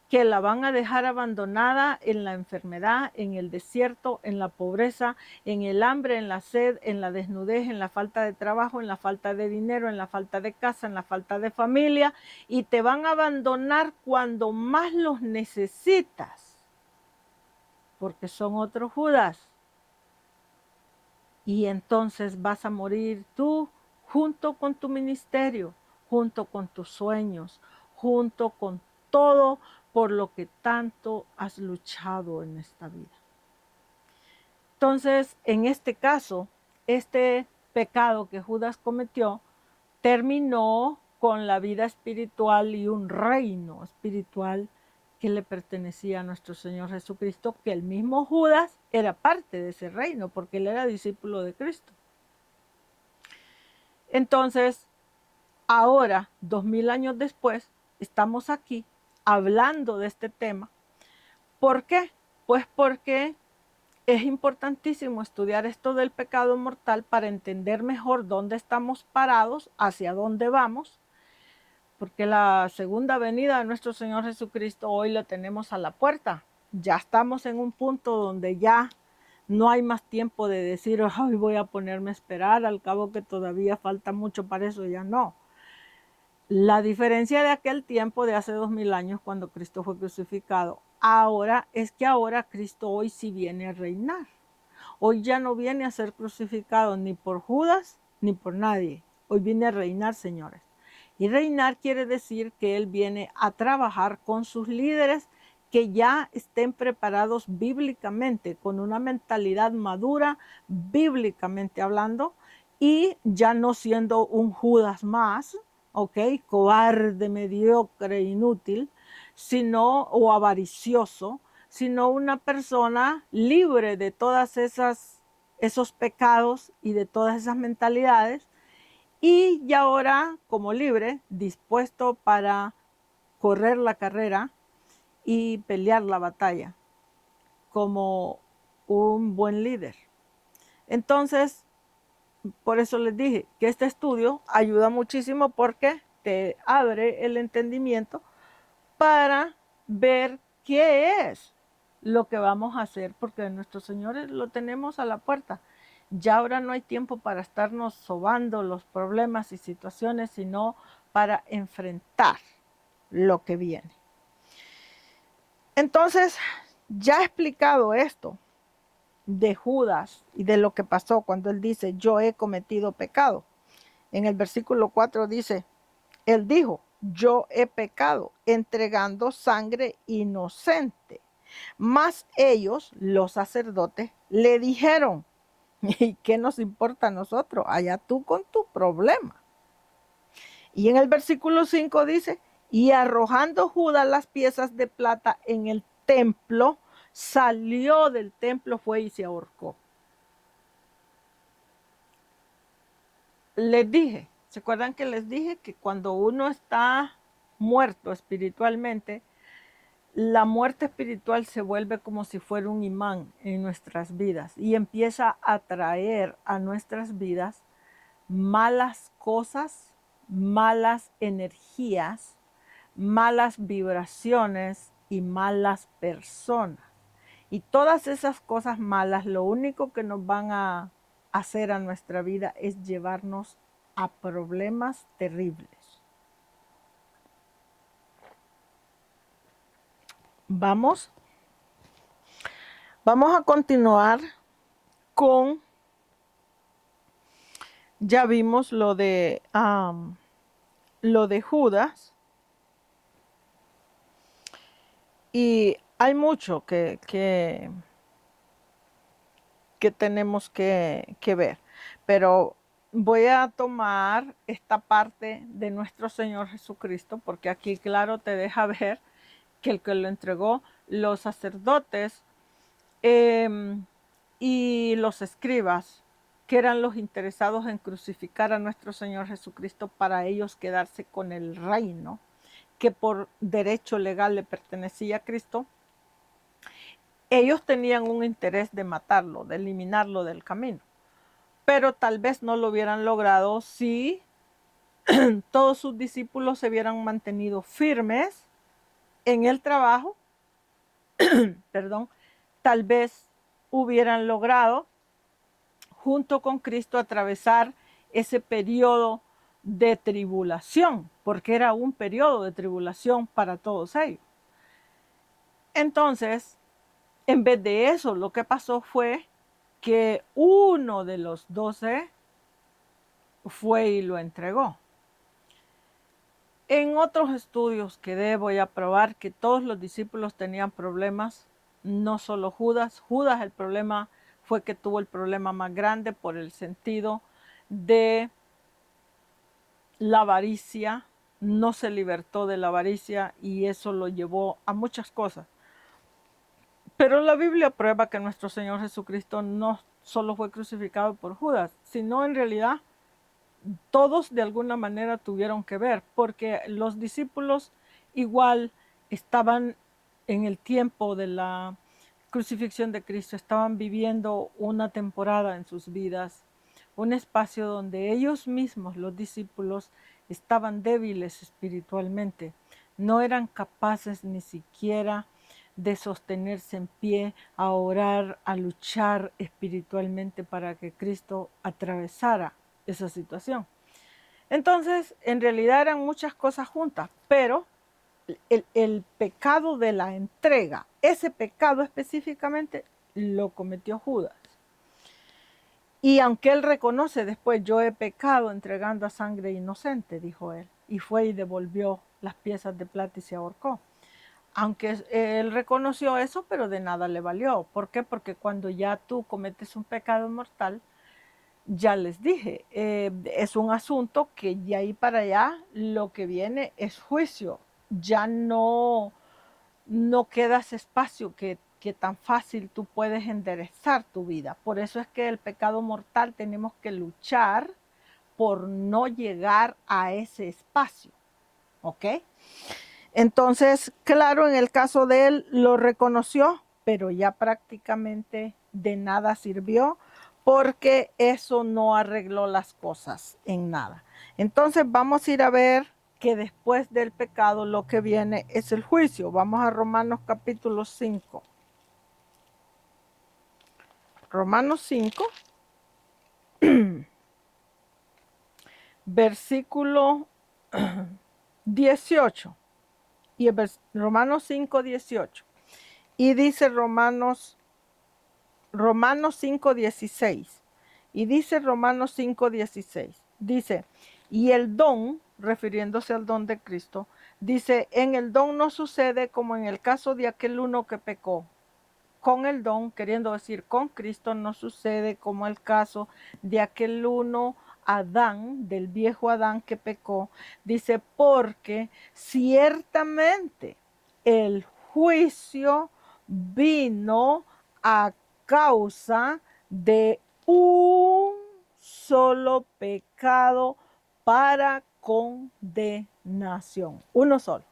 que la van a dejar abandonada en la enfermedad, en el desierto, en la pobreza, en el hambre, en la sed, en la desnudez, en la falta de trabajo, en la falta de dinero, en la falta de casa, en la falta de familia, y te van a abandonar cuando más los necesitas, porque son otros Judas. Y entonces vas a morir tú junto con tu ministerio, junto con tus sueños, junto con todo por lo que tanto has luchado en esta vida. Entonces, en este caso, este pecado que Judas cometió terminó con la vida espiritual y un reino espiritual que le pertenecía a nuestro Señor Jesucristo, que el mismo Judas era parte de ese reino, porque él era discípulo de Cristo. Entonces, ahora, 2000 años después, estamos aquí hablando de este tema. ¿Por qué? Pues porque es importantísimo estudiar esto del pecado mortal para entender mejor dónde estamos parados, hacia dónde vamos, porque la segunda venida de nuestro Señor Jesucristo hoy la tenemos a la puerta. Ya estamos en un punto donde ya no hay más tiempo de decir, ay, voy a ponerme a esperar, al cabo que todavía falta mucho para eso, ya no. La diferencia de aquel tiempo, de hace 2000 años, cuando Cristo fue crucificado, ahora es que ahora Cristo hoy sí viene a reinar. Hoy ya no viene a ser crucificado ni por Judas ni por nadie. Hoy viene a reinar, señores. Y reinar quiere decir que Él viene a trabajar con sus líderes que ya estén preparados bíblicamente, con una mentalidad madura, bíblicamente hablando, y ya no siendo un Judas más, ¿ok? Cobarde, mediocre, inútil, sino, o avaricioso, sino una persona libre de todas esos pecados y de todas esas mentalidades, y ya ahora como libre, dispuesto para correr la carrera y pelear la batalla como un buen líder. Entonces, por eso les dije que este estudio ayuda muchísimo, porque te abre el entendimiento para ver qué es lo que vamos a hacer, porque nuestros señores lo tenemos a la puerta. Ya ahora no hay tiempo para estarnos sobando los problemas y situaciones, sino para enfrentar lo que viene. Entonces, ya he explicado esto de Judas y de lo que pasó cuando él dice, yo he cometido pecado. En el versículo 4 dice, él dijo, yo he pecado, entregando sangre inocente. Mas ellos, los sacerdotes, le dijeron, ¿y qué nos importa a nosotros? Allá tú con tu problema. Y en el versículo 5 dice, y arrojando Judas las piezas de plata en el templo, salió del templo, fue y se ahorcó. Les dije, ¿se acuerdan que les dije que cuando uno está muerto espiritualmente, la muerte espiritual se vuelve como si fuera un imán en nuestras vidas y empieza a traer a nuestras vidas malas cosas, malas energías, malas vibraciones y malas personas? Y todas esas cosas malas lo único que nos van a hacer a nuestra vida es llevarnos a problemas terribles. Vamos a continuar con, ya vimos lo de Judas, y hay mucho que tenemos que ver, pero voy a tomar esta parte de nuestro Señor Jesucristo, porque aquí claro te deja ver que el que lo entregó, los sacerdotes y los escribas, que eran los interesados en crucificar a nuestro Señor Jesucristo para ellos quedarse con el reino que por derecho legal le pertenecía a Cristo. Ellos tenían un interés de matarlo, de eliminarlo del camino, pero tal vez no lo hubieran logrado si todos sus discípulos se hubieran mantenido firmes en el trabajo, perdón, tal vez hubieran logrado junto con Cristo atravesar ese periodo de tribulación, porque era un periodo de tribulación para todos ellos. Entonces, en vez de eso, lo que pasó fue que uno de los 12 fue y lo entregó. En otros estudios que voy a probar que todos los discípulos tenían problemas, no solo Judas. Judas, el problema fue que tuvo el problema más grande por el sentido de la avaricia, no se libertó de la avaricia y eso lo llevó a muchas cosas. Pero la Biblia prueba que nuestro Señor Jesucristo no solo fue crucificado por Judas, sino en realidad todos de alguna manera tuvieron que ver, porque los discípulos igual estaban en el tiempo de la crucifixión de Cristo, estaban viviendo una temporada en sus vidas, un espacio donde ellos mismos, los discípulos, estaban débiles espiritualmente, no eran capaces ni siquiera de sostenerse en pie, a orar, a luchar espiritualmente para que Cristo atravesara esa situación. Entonces, en realidad eran muchas cosas juntas, pero el pecado de la entrega, ese pecado específicamente, lo cometió Judas. Y aunque él reconoce después, yo he pecado entregando a sangre inocente, dijo él, y fue y devolvió las piezas de plata y se ahorcó. Aunque él reconoció eso, pero de nada le valió. ¿Por qué? Porque cuando ya tú cometes un pecado mortal, ya les dije, es un asunto que de ahí para allá lo que viene es juicio. Ya no queda ese espacio que tan fácil tú puedes enderezar tu vida. Por eso es que el pecado mortal tenemos que luchar por no llegar a ese espacio. ¿Ok? Entonces, claro, en el caso de él lo reconoció, pero ya prácticamente de nada sirvió porque eso no arregló las cosas en nada. Entonces vamos a ir a ver que después del pecado lo que viene es el juicio. Vamos a Romanos capítulo 5. Romanos 5, versículo 18. Y Romanos 5, 18. Y dice Romanos 5, 16. Y dice Romanos 5, 16. Dice, y el don refiriéndose al don de Cristo, dice, en el don no sucede como en el caso de aquel uno que pecó. Con el don, queriendo decir con Cristo, no sucede como el caso de aquel uno Adán, del viejo Adán que pecó. Dice, porque ciertamente el juicio vino a causa de un solo pecado para condenación. Uno solo.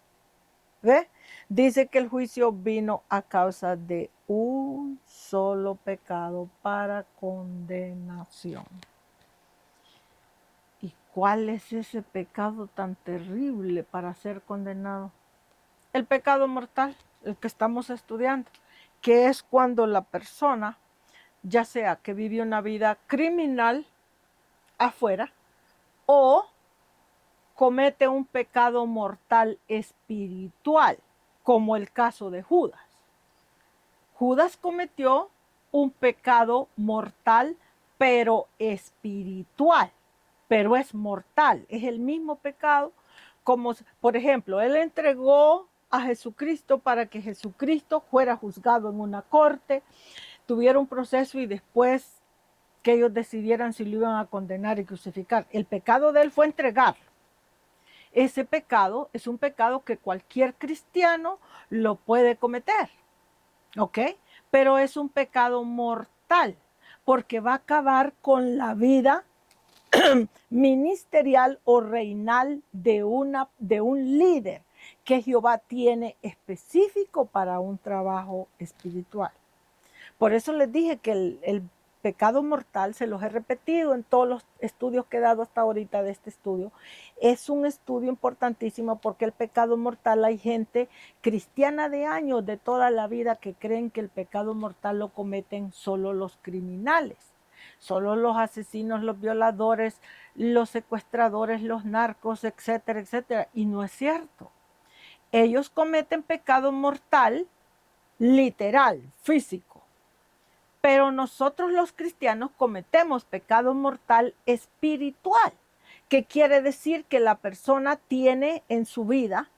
¿Ve? Dice que el juicio vino a causa de un solo pecado para condenación. ¿Y cuál es ese pecado tan terrible para ser condenado? El pecado mortal, el que estamos estudiando, que es cuando la persona, ya sea que vive una vida criminal afuera o comete un pecado mortal espiritual, como el caso de Judas. Judas cometió un pecado mortal, pero espiritual, pero es mortal, es el mismo pecado, como por ejemplo, él entregó a Jesucristo para que Jesucristo fuera juzgado en una corte, tuviera un proceso y después que ellos decidieran si lo iban a condenar y crucificar. El pecado de él fue entregarlo. Ese pecado es un pecado que cualquier cristiano lo puede cometer, ¿ok? Pero es un pecado mortal, porque va a acabar con la vida ministerial o reinal de un líder que Jehová tiene específico para un trabajo espiritual. Por eso les dije que el pecado mortal, se los he repetido en todos los estudios que he dado hasta ahorita de este estudio, es un estudio importantísimo porque el pecado mortal, hay gente cristiana de años, de toda la vida, que creen que el pecado mortal lo cometen solo los criminales, solo los asesinos, los violadores, los secuestradores, los narcos, etcétera, etcétera. Y no es cierto. Ellos cometen pecado mortal literal, físico. Pero nosotros los cristianos cometemos pecado mortal espiritual, que quiere decir que la persona tiene en su vida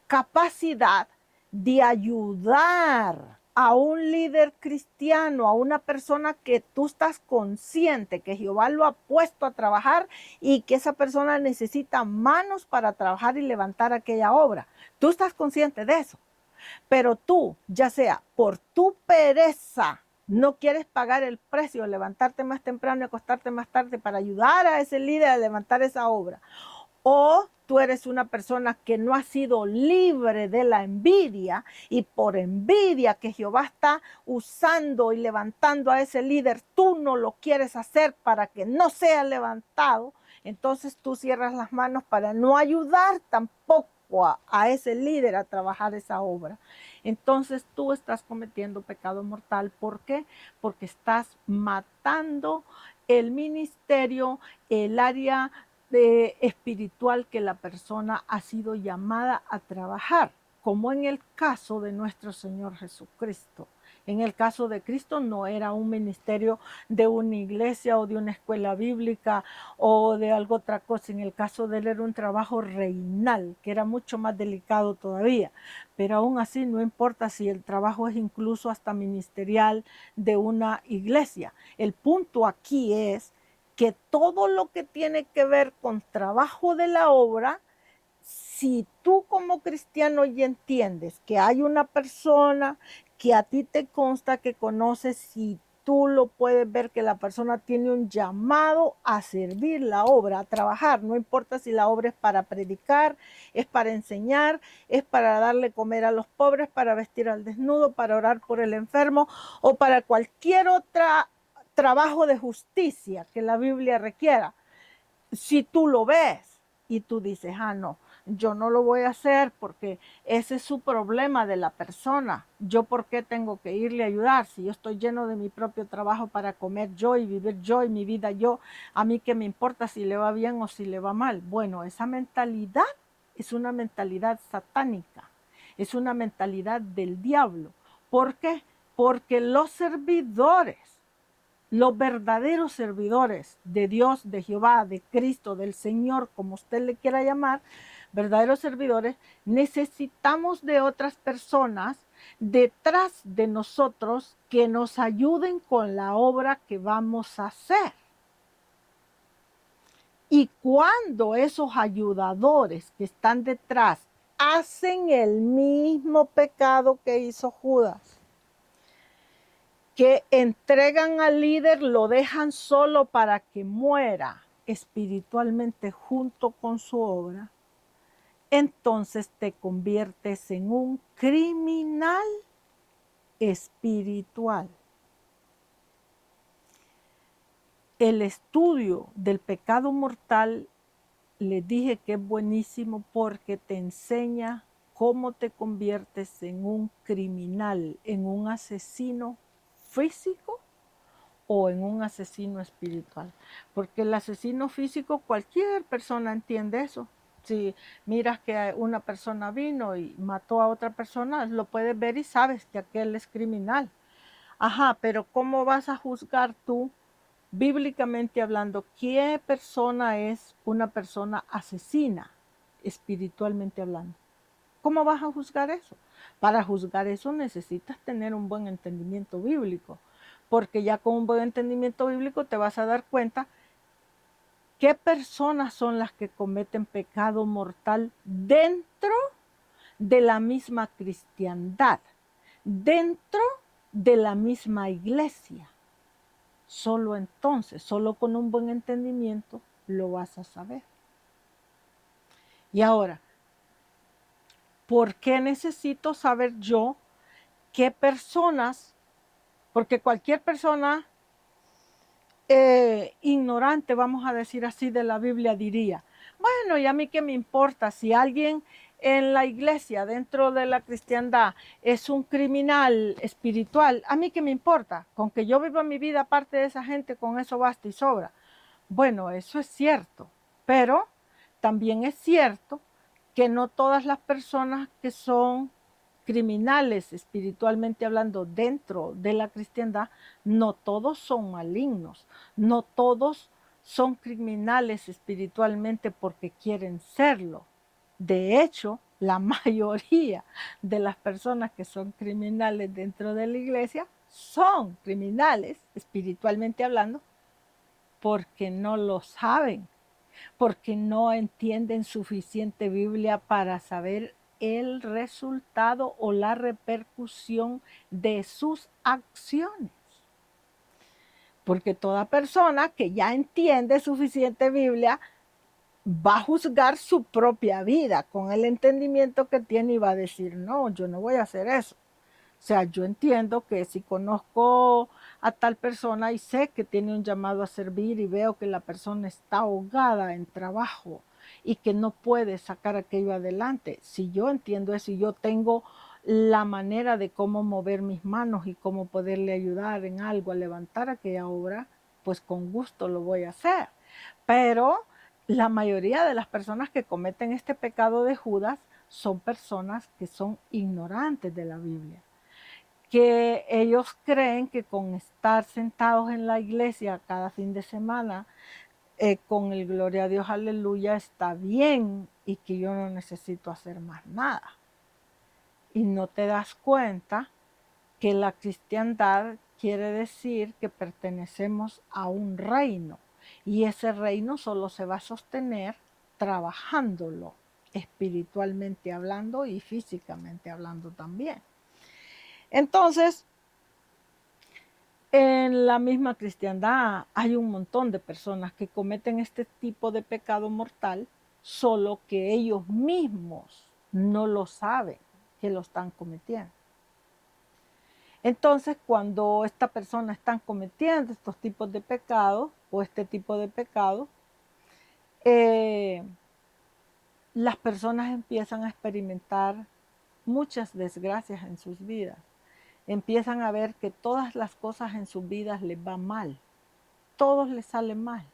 capacidad de ayudar a un líder cristiano, a una persona que tú estás consciente que Jehová lo ha puesto a trabajar y que esa persona necesita manos para trabajar y levantar aquella obra. Tú estás consciente de eso. Pero tú, ya sea por tu pereza, no quieres pagar el precio, levantarte más temprano y acostarte más tarde para ayudar a ese líder a levantar esa obra, o tú eres una persona que no ha sido libre de la envidia y por envidia que Jehová está usando y levantando a ese líder, tú no lo quieres hacer para que no sea levantado, entonces tú cierras las manos para no ayudar tampoco a ese líder a trabajar esa obra. Entonces tú estás cometiendo pecado mortal. ¿Por qué? Porque estás matando el ministerio, el área espiritual que la persona ha sido llamada a trabajar, como en el caso de nuestro Señor Jesucristo. En el caso de Cristo no era un ministerio de una iglesia o de una escuela bíblica o de algo otra cosa. En el caso de él era un trabajo reinal, que era mucho más delicado todavía. Pero aún así no importa si el trabajo es incluso hasta ministerial de una iglesia. El punto aquí es que todo lo que tiene que ver con trabajo de la obra, si tú como cristiano ya entiendes que hay una persona que a ti te consta que conoces, si tú lo puedes ver que la persona tiene un llamado a servir la obra, a trabajar, no importa si la obra es para predicar, es para enseñar, es para darle comer a los pobres, para vestir al desnudo, para orar por el enfermo o para cualquier otra trabajo de justicia que la Biblia requiera. Si tú lo ves y tú dices, no, yo no lo voy a hacer porque ese es su problema de la persona. ¿Yo por qué tengo que irle a ayudar? Si yo estoy lleno de mi propio trabajo para comer yo y vivir yo y mi vida yo, a mí qué me importa si le va bien o si le va mal. Bueno, esa mentalidad es una mentalidad satánica, es una mentalidad del diablo. ¿Por qué? Porque los servidores Los verdaderos servidores de Dios, de Jehová, de Cristo, del Señor, como usted le quiera llamar, verdaderos servidores, necesitamos de otras personas detrás de nosotros que nos ayuden con la obra que vamos a hacer. Y cuando esos ayudadores que están detrás hacen el mismo pecado que hizo Judas, que entregan al líder, lo dejan solo para que muera espiritualmente junto con su obra, entonces te conviertes en un criminal espiritual. El estudio del pecado mortal, les dije que es buenísimo porque te enseña cómo te conviertes en un criminal, en un asesino físico o en un asesino espiritual. Porque el asesino físico, cualquier persona entiende eso. Si miras que una persona vino y mató a otra persona, lo puedes ver y sabes que aquel es criminal. Ajá, pero ¿cómo vas a juzgar tú, bíblicamente hablando, qué persona es una persona asesina, espiritualmente hablando? ¿Cómo vas a juzgar eso? Para juzgar eso necesitas tener un buen entendimiento bíblico, porque ya con un buen entendimiento bíblico te vas a dar cuenta qué personas son las que cometen pecado mortal dentro de la misma cristiandad, dentro de la misma iglesia. Solo entonces, solo con un buen entendimiento lo vas a saber. Y ahora, ¿por qué necesito saber yo qué personas? Porque cualquier persona ignorante, vamos a decir así, de la Biblia diría, bueno, ¿y a mí qué me importa si alguien en la iglesia, dentro de la cristiandad, es un criminal espiritual? ¿A mí qué me importa? Con que yo viva mi vida aparte de esa gente, con eso basta y sobra. Bueno, eso es cierto, pero también es cierto que no todas las personas que son criminales espiritualmente hablando dentro de la cristiandad, no todos son malignos, no todos son criminales espiritualmente porque quieren serlo. De hecho, la mayoría de las personas que son criminales dentro de la iglesia son criminales espiritualmente hablando porque no lo saben, porque no entienden suficiente Biblia para saber el resultado o la repercusión de sus acciones. Porque toda persona que ya entiende suficiente Biblia va a juzgar su propia vida con el entendimiento que tiene y va a decir, no, yo no voy a hacer eso. O sea, yo entiendo que si conozco a tal persona y sé que tiene un llamado a servir y veo que la persona está ahogada en trabajo y que no puede sacar aquello adelante, si yo entiendo eso y yo tengo la manera de cómo mover mis manos y cómo poderle ayudar en algo a levantar aquella obra, pues con gusto lo voy a hacer. Pero la mayoría de las personas que cometen este pecado de Judas son personas que son ignorantes de la Biblia, que ellos creen que con estar sentados en la iglesia cada fin de semana, con el gloria a Dios, aleluya, está bien y que yo no necesito hacer más nada. Y no te das cuenta que la cristiandad quiere decir que pertenecemos a un reino y ese reino solo se va a sostener trabajándolo, espiritualmente hablando y físicamente hablando también. Entonces, en la misma cristiandad hay un montón de personas que cometen este tipo de pecado mortal, solo que ellos mismos no lo saben que lo están cometiendo. Entonces, cuando estas personas están cometiendo estos tipos de pecados o este tipo de pecado, las personas empiezan a experimentar muchas desgracias en sus vidas. Empiezan a ver que todas las cosas en sus vidas les va mal. Todo les sale mal.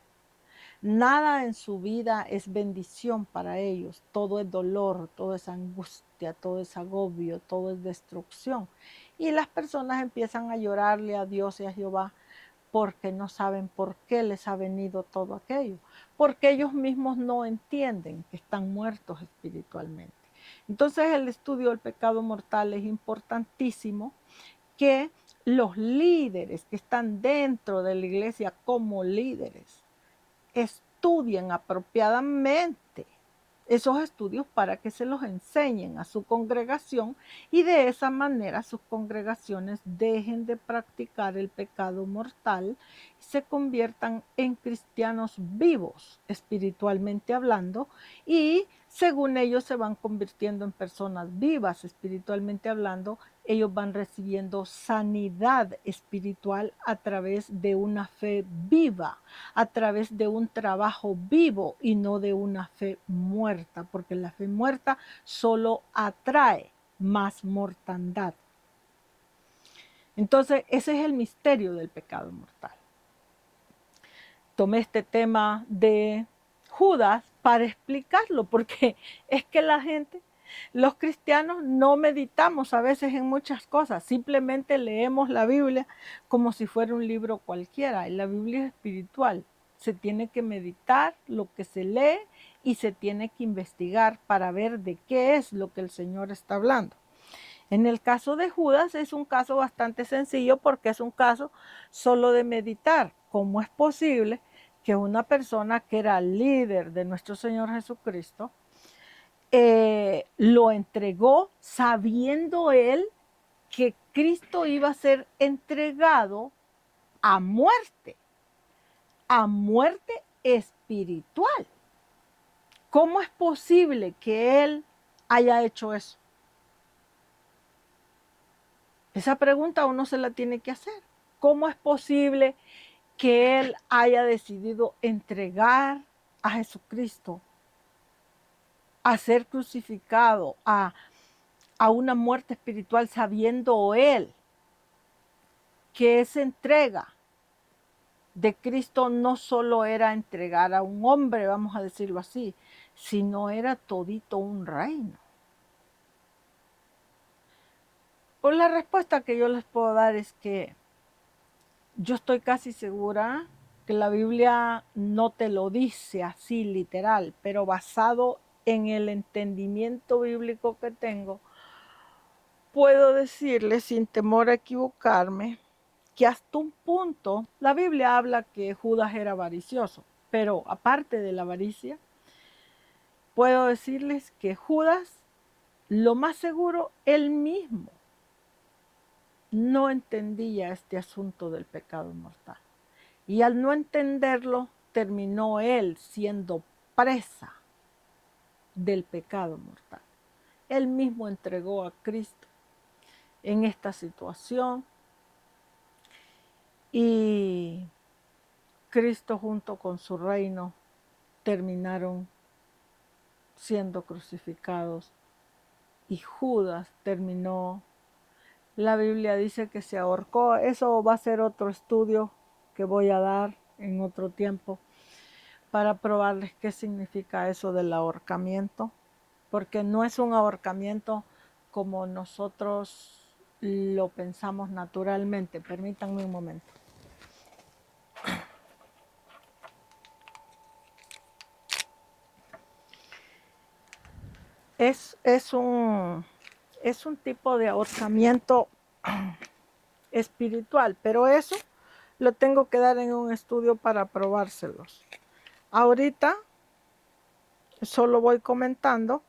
Nada en su vida es bendición para ellos. Todo es dolor, todo es angustia, todo es agobio, todo es destrucción. Y las personas empiezan a llorarle a Dios y a Jehová porque no saben por qué les ha venido todo aquello, porque ellos mismos no entienden que están muertos espiritualmente. Entonces el estudio del pecado mortal es importantísimo, que los líderes que están dentro de la iglesia como líderes estudien apropiadamente esos estudios para que se los enseñen a su congregación y de esa manera sus congregaciones dejen de practicar el pecado mortal y se conviertan en cristianos vivos, espiritualmente hablando, y según ellos se van convirtiendo en personas vivas, espiritualmente hablando, ellos van recibiendo sanidad espiritual a través de una fe viva, a través de un trabajo vivo y no de una fe muerta, porque la fe muerta solo atrae más mortandad. Entonces, ese es el misterio del pecado mortal. Tomé este tema de Judas para explicarlo, porque es que la gente, los cristianos, no meditamos a veces en muchas cosas, simplemente leemos la Biblia como si fuera un libro cualquiera, y la Biblia es espiritual. Se tiene que meditar lo que se lee y se tiene que investigar para ver de qué es lo que el Señor está hablando. En el caso de Judas es un caso bastante sencillo porque es un caso solo de meditar. ¿Cómo es posible que una persona que era líder de nuestro Señor Jesucristo lo entregó sabiendo él que Cristo iba a ser entregado a muerte espiritual? ¿Cómo es posible que él haya hecho eso? Esa pregunta uno se la tiene que hacer. ¿Cómo es posible que él haya decidido entregar a Jesucristo a ser crucificado, a una muerte espiritual, sabiendo él que esa entrega de Cristo no solo era entregar a un hombre, vamos a decirlo así, sino era todito un reino? Pues la respuesta que yo les puedo dar es que yo estoy casi segura que la Biblia no te lo dice así literal, pero basado en el entendimiento bíblico que tengo, puedo decirle sin temor a equivocarme que hasta un punto la Biblia habla que Judas era avaricioso, pero aparte de la avaricia, puedo decirles que Judas, lo más seguro, él mismo no entendía este asunto del pecado mortal. Y al no entenderlo, terminó él siendo presa del pecado mortal. Él mismo entregó a Cristo en esta situación y Cristo junto con su reino terminaron siendo crucificados y Judas terminó, la Biblia dice que se ahorcó. Eso va a ser otro estudio que voy a dar en otro tiempo para probarles qué significa eso del ahorcamiento, porque no es un ahorcamiento como nosotros lo pensamos naturalmente. Permítanme un momento. Es un tipo de ahorcamiento espiritual, pero eso lo tengo que dar en un estudio para probárselos. Ahorita solo voy comentando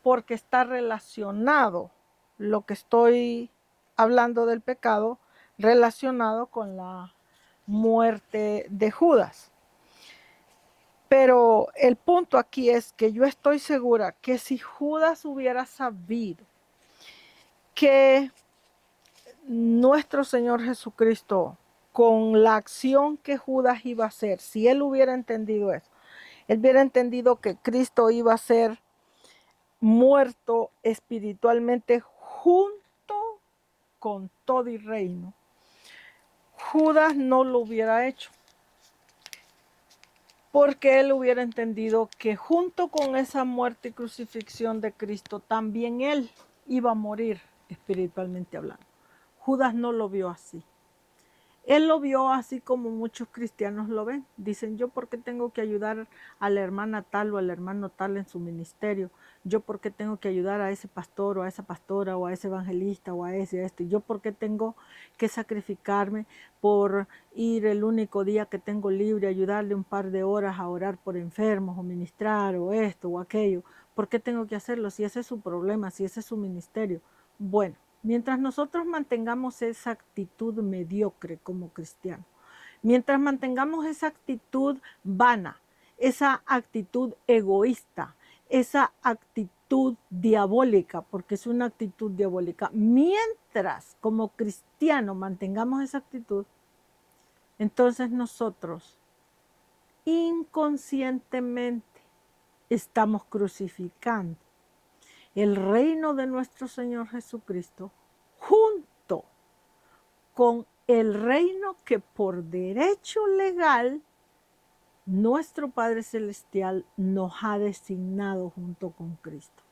porque está relacionado lo que estoy hablando del pecado, relacionado con la muerte de Judas. Pero el punto aquí es que yo estoy segura que si Judas hubiera sabido que nuestro Señor Jesucristo, con la acción que Judas iba a hacer, si él hubiera entendido eso, él hubiera entendido que Cristo iba a ser muerto espiritualmente junto con todo y reino, Judas no lo hubiera hecho, porque él hubiera entendido que junto con esa muerte y crucifixión de Cristo, también él iba a morir espiritualmente hablando. Judas no lo vio así. Él lo vio así como muchos cristianos lo ven. Dicen, yo por qué tengo que ayudar a la hermana tal o al hermano tal en su ministerio. Yo por qué tengo que ayudar a ese pastor o a esa pastora o a ese evangelista o a ese, a este. Yo por qué tengo que sacrificarme por ir el único día que tengo libre, ayudarle un par de horas a orar por enfermos o ministrar o esto o aquello. ¿Por qué tengo que hacerlo si ese es su problema, si ese es su ministerio? Bueno, mientras nosotros mantengamos esa actitud mediocre como cristianos, mientras mantengamos esa actitud vana, esa actitud egoísta, esa actitud diabólica, porque es una actitud diabólica, mientras como cristianos mantengamos esa actitud, entonces nosotros inconscientemente estamos crucificando el reino de nuestro Señor Jesucristo junto con el reino que por derecho legal nuestro Padre Celestial nos ha designado junto con Cristo.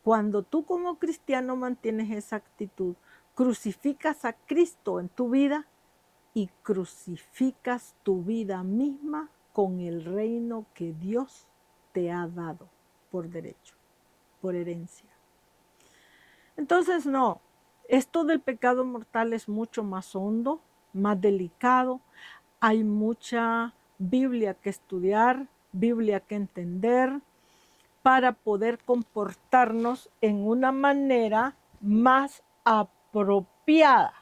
Cuando tú como cristiano mantienes esa actitud, crucificas a Cristo en tu vida y crucificas tu vida misma con el reino que Dios te ha dado por derecho, por herencia. Entonces, no, esto del pecado mortal es mucho más hondo, más delicado. Hay mucha Biblia que estudiar, Biblia que entender, para poder comportarnos en una manera más apropiada,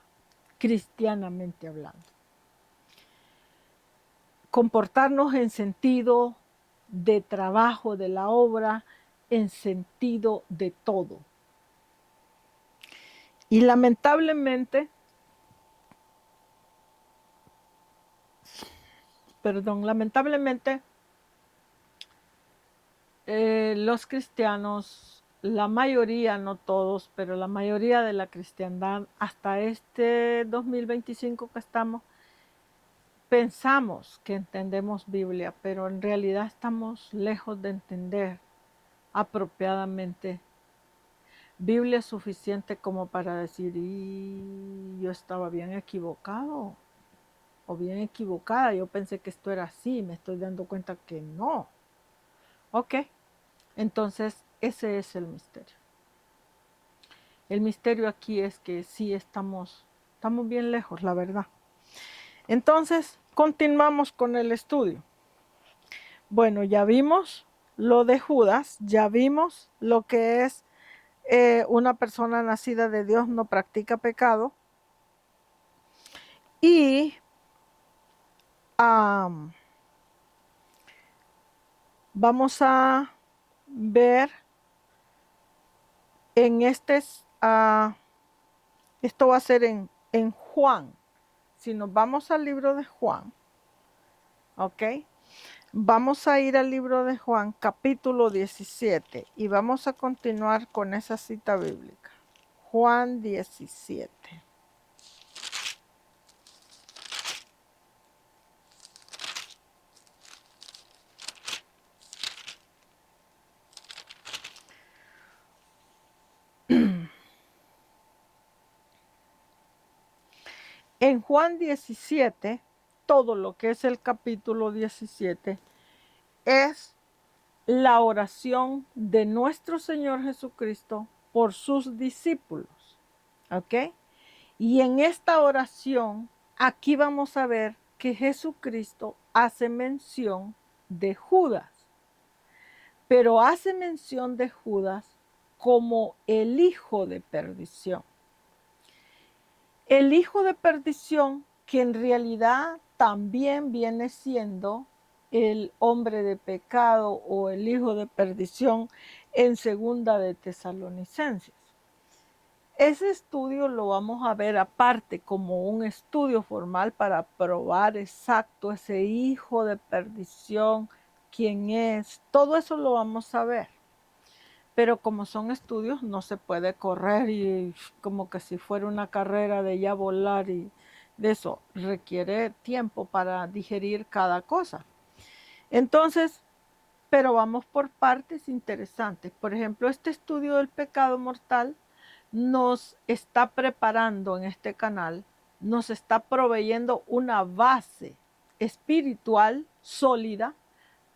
cristianamente hablando. Comportarnos en sentido de trabajo de la obra, en sentido de todo. Y lamentablemente, los cristianos, la mayoría, no todos, pero la mayoría de la cristiandad, hasta este 2025 que estamos, pensamos que entendemos Biblia, pero en realidad estamos lejos de entender apropiadamente Biblia suficiente como para decir, y yo estaba bien equivocado o bien equivocada, yo pensé que esto era así, me estoy dando cuenta que no. Ok, entonces ese es el misterio. El misterio aquí es que sí estamos bien lejos, la verdad. Entonces, continuamos con el estudio. Bueno, ya vimos lo de Judas, ya vimos lo que es una persona nacida de Dios no practica pecado. Y vamos a ver en esto va a ser en Juan. Si nos vamos al libro de Juan, ¿ok? Vamos a ir al libro de Juan, capítulo 17, y vamos a continuar con esa cita bíblica. Juan 17. En Juan 17, todo lo que es el capítulo 17 es la oración de nuestro Señor Jesucristo por sus discípulos. ¿Ok? Y en esta oración, aquí vamos a ver que Jesucristo hace mención de Judas, pero hace mención de Judas como el hijo de perdición. El hijo de perdición que en realidad también viene siendo el hombre de pecado o el hijo de perdición en segunda de Tesalonicenses. Ese estudio lo vamos a ver aparte como un estudio formal para probar exacto ese hijo de perdición, quién es, todo eso lo vamos a ver. Pero como son estudios no se puede correr y como que si fuera una carrera de ya volar y de eso requiere tiempo para digerir cada cosa. Entonces, pero vamos por partes interesantes. Por ejemplo, este estudio del pecado mortal nos está preparando en este canal nos está proveyendo una base espiritual sólida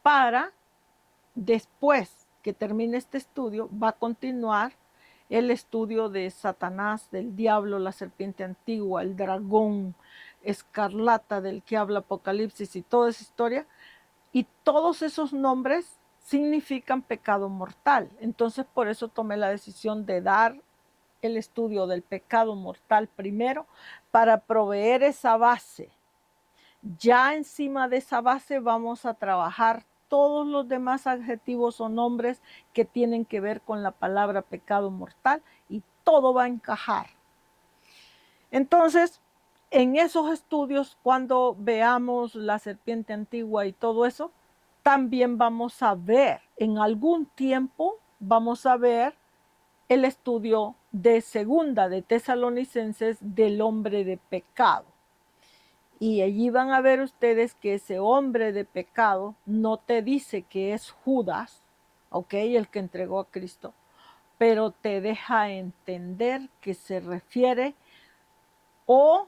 para después que termine este estudio, va a continuar el estudio de Satanás, del diablo, la serpiente antigua, el dragón escarlata del que habla Apocalipsis y toda esa historia. Y todos esos nombres significan pecado mortal. Entonces por eso tomé la decisión de dar el estudio del pecado mortal primero para proveer esa base. Ya encima de esa base vamos a trabajar todos los demás adjetivos o nombres que tienen que ver con la palabra pecado mortal y todo va a encajar. Entonces, en esos estudios, cuando veamos la serpiente antigua y todo eso, también vamos a ver, en algún tiempo, vamos a ver el estudio de segunda de Tesalonicenses del hombre de pecado. Y allí van a ver ustedes que ese hombre de pecado no te dice que es Judas, ¿ok? El que entregó a Cristo, pero te deja entender que se refiere o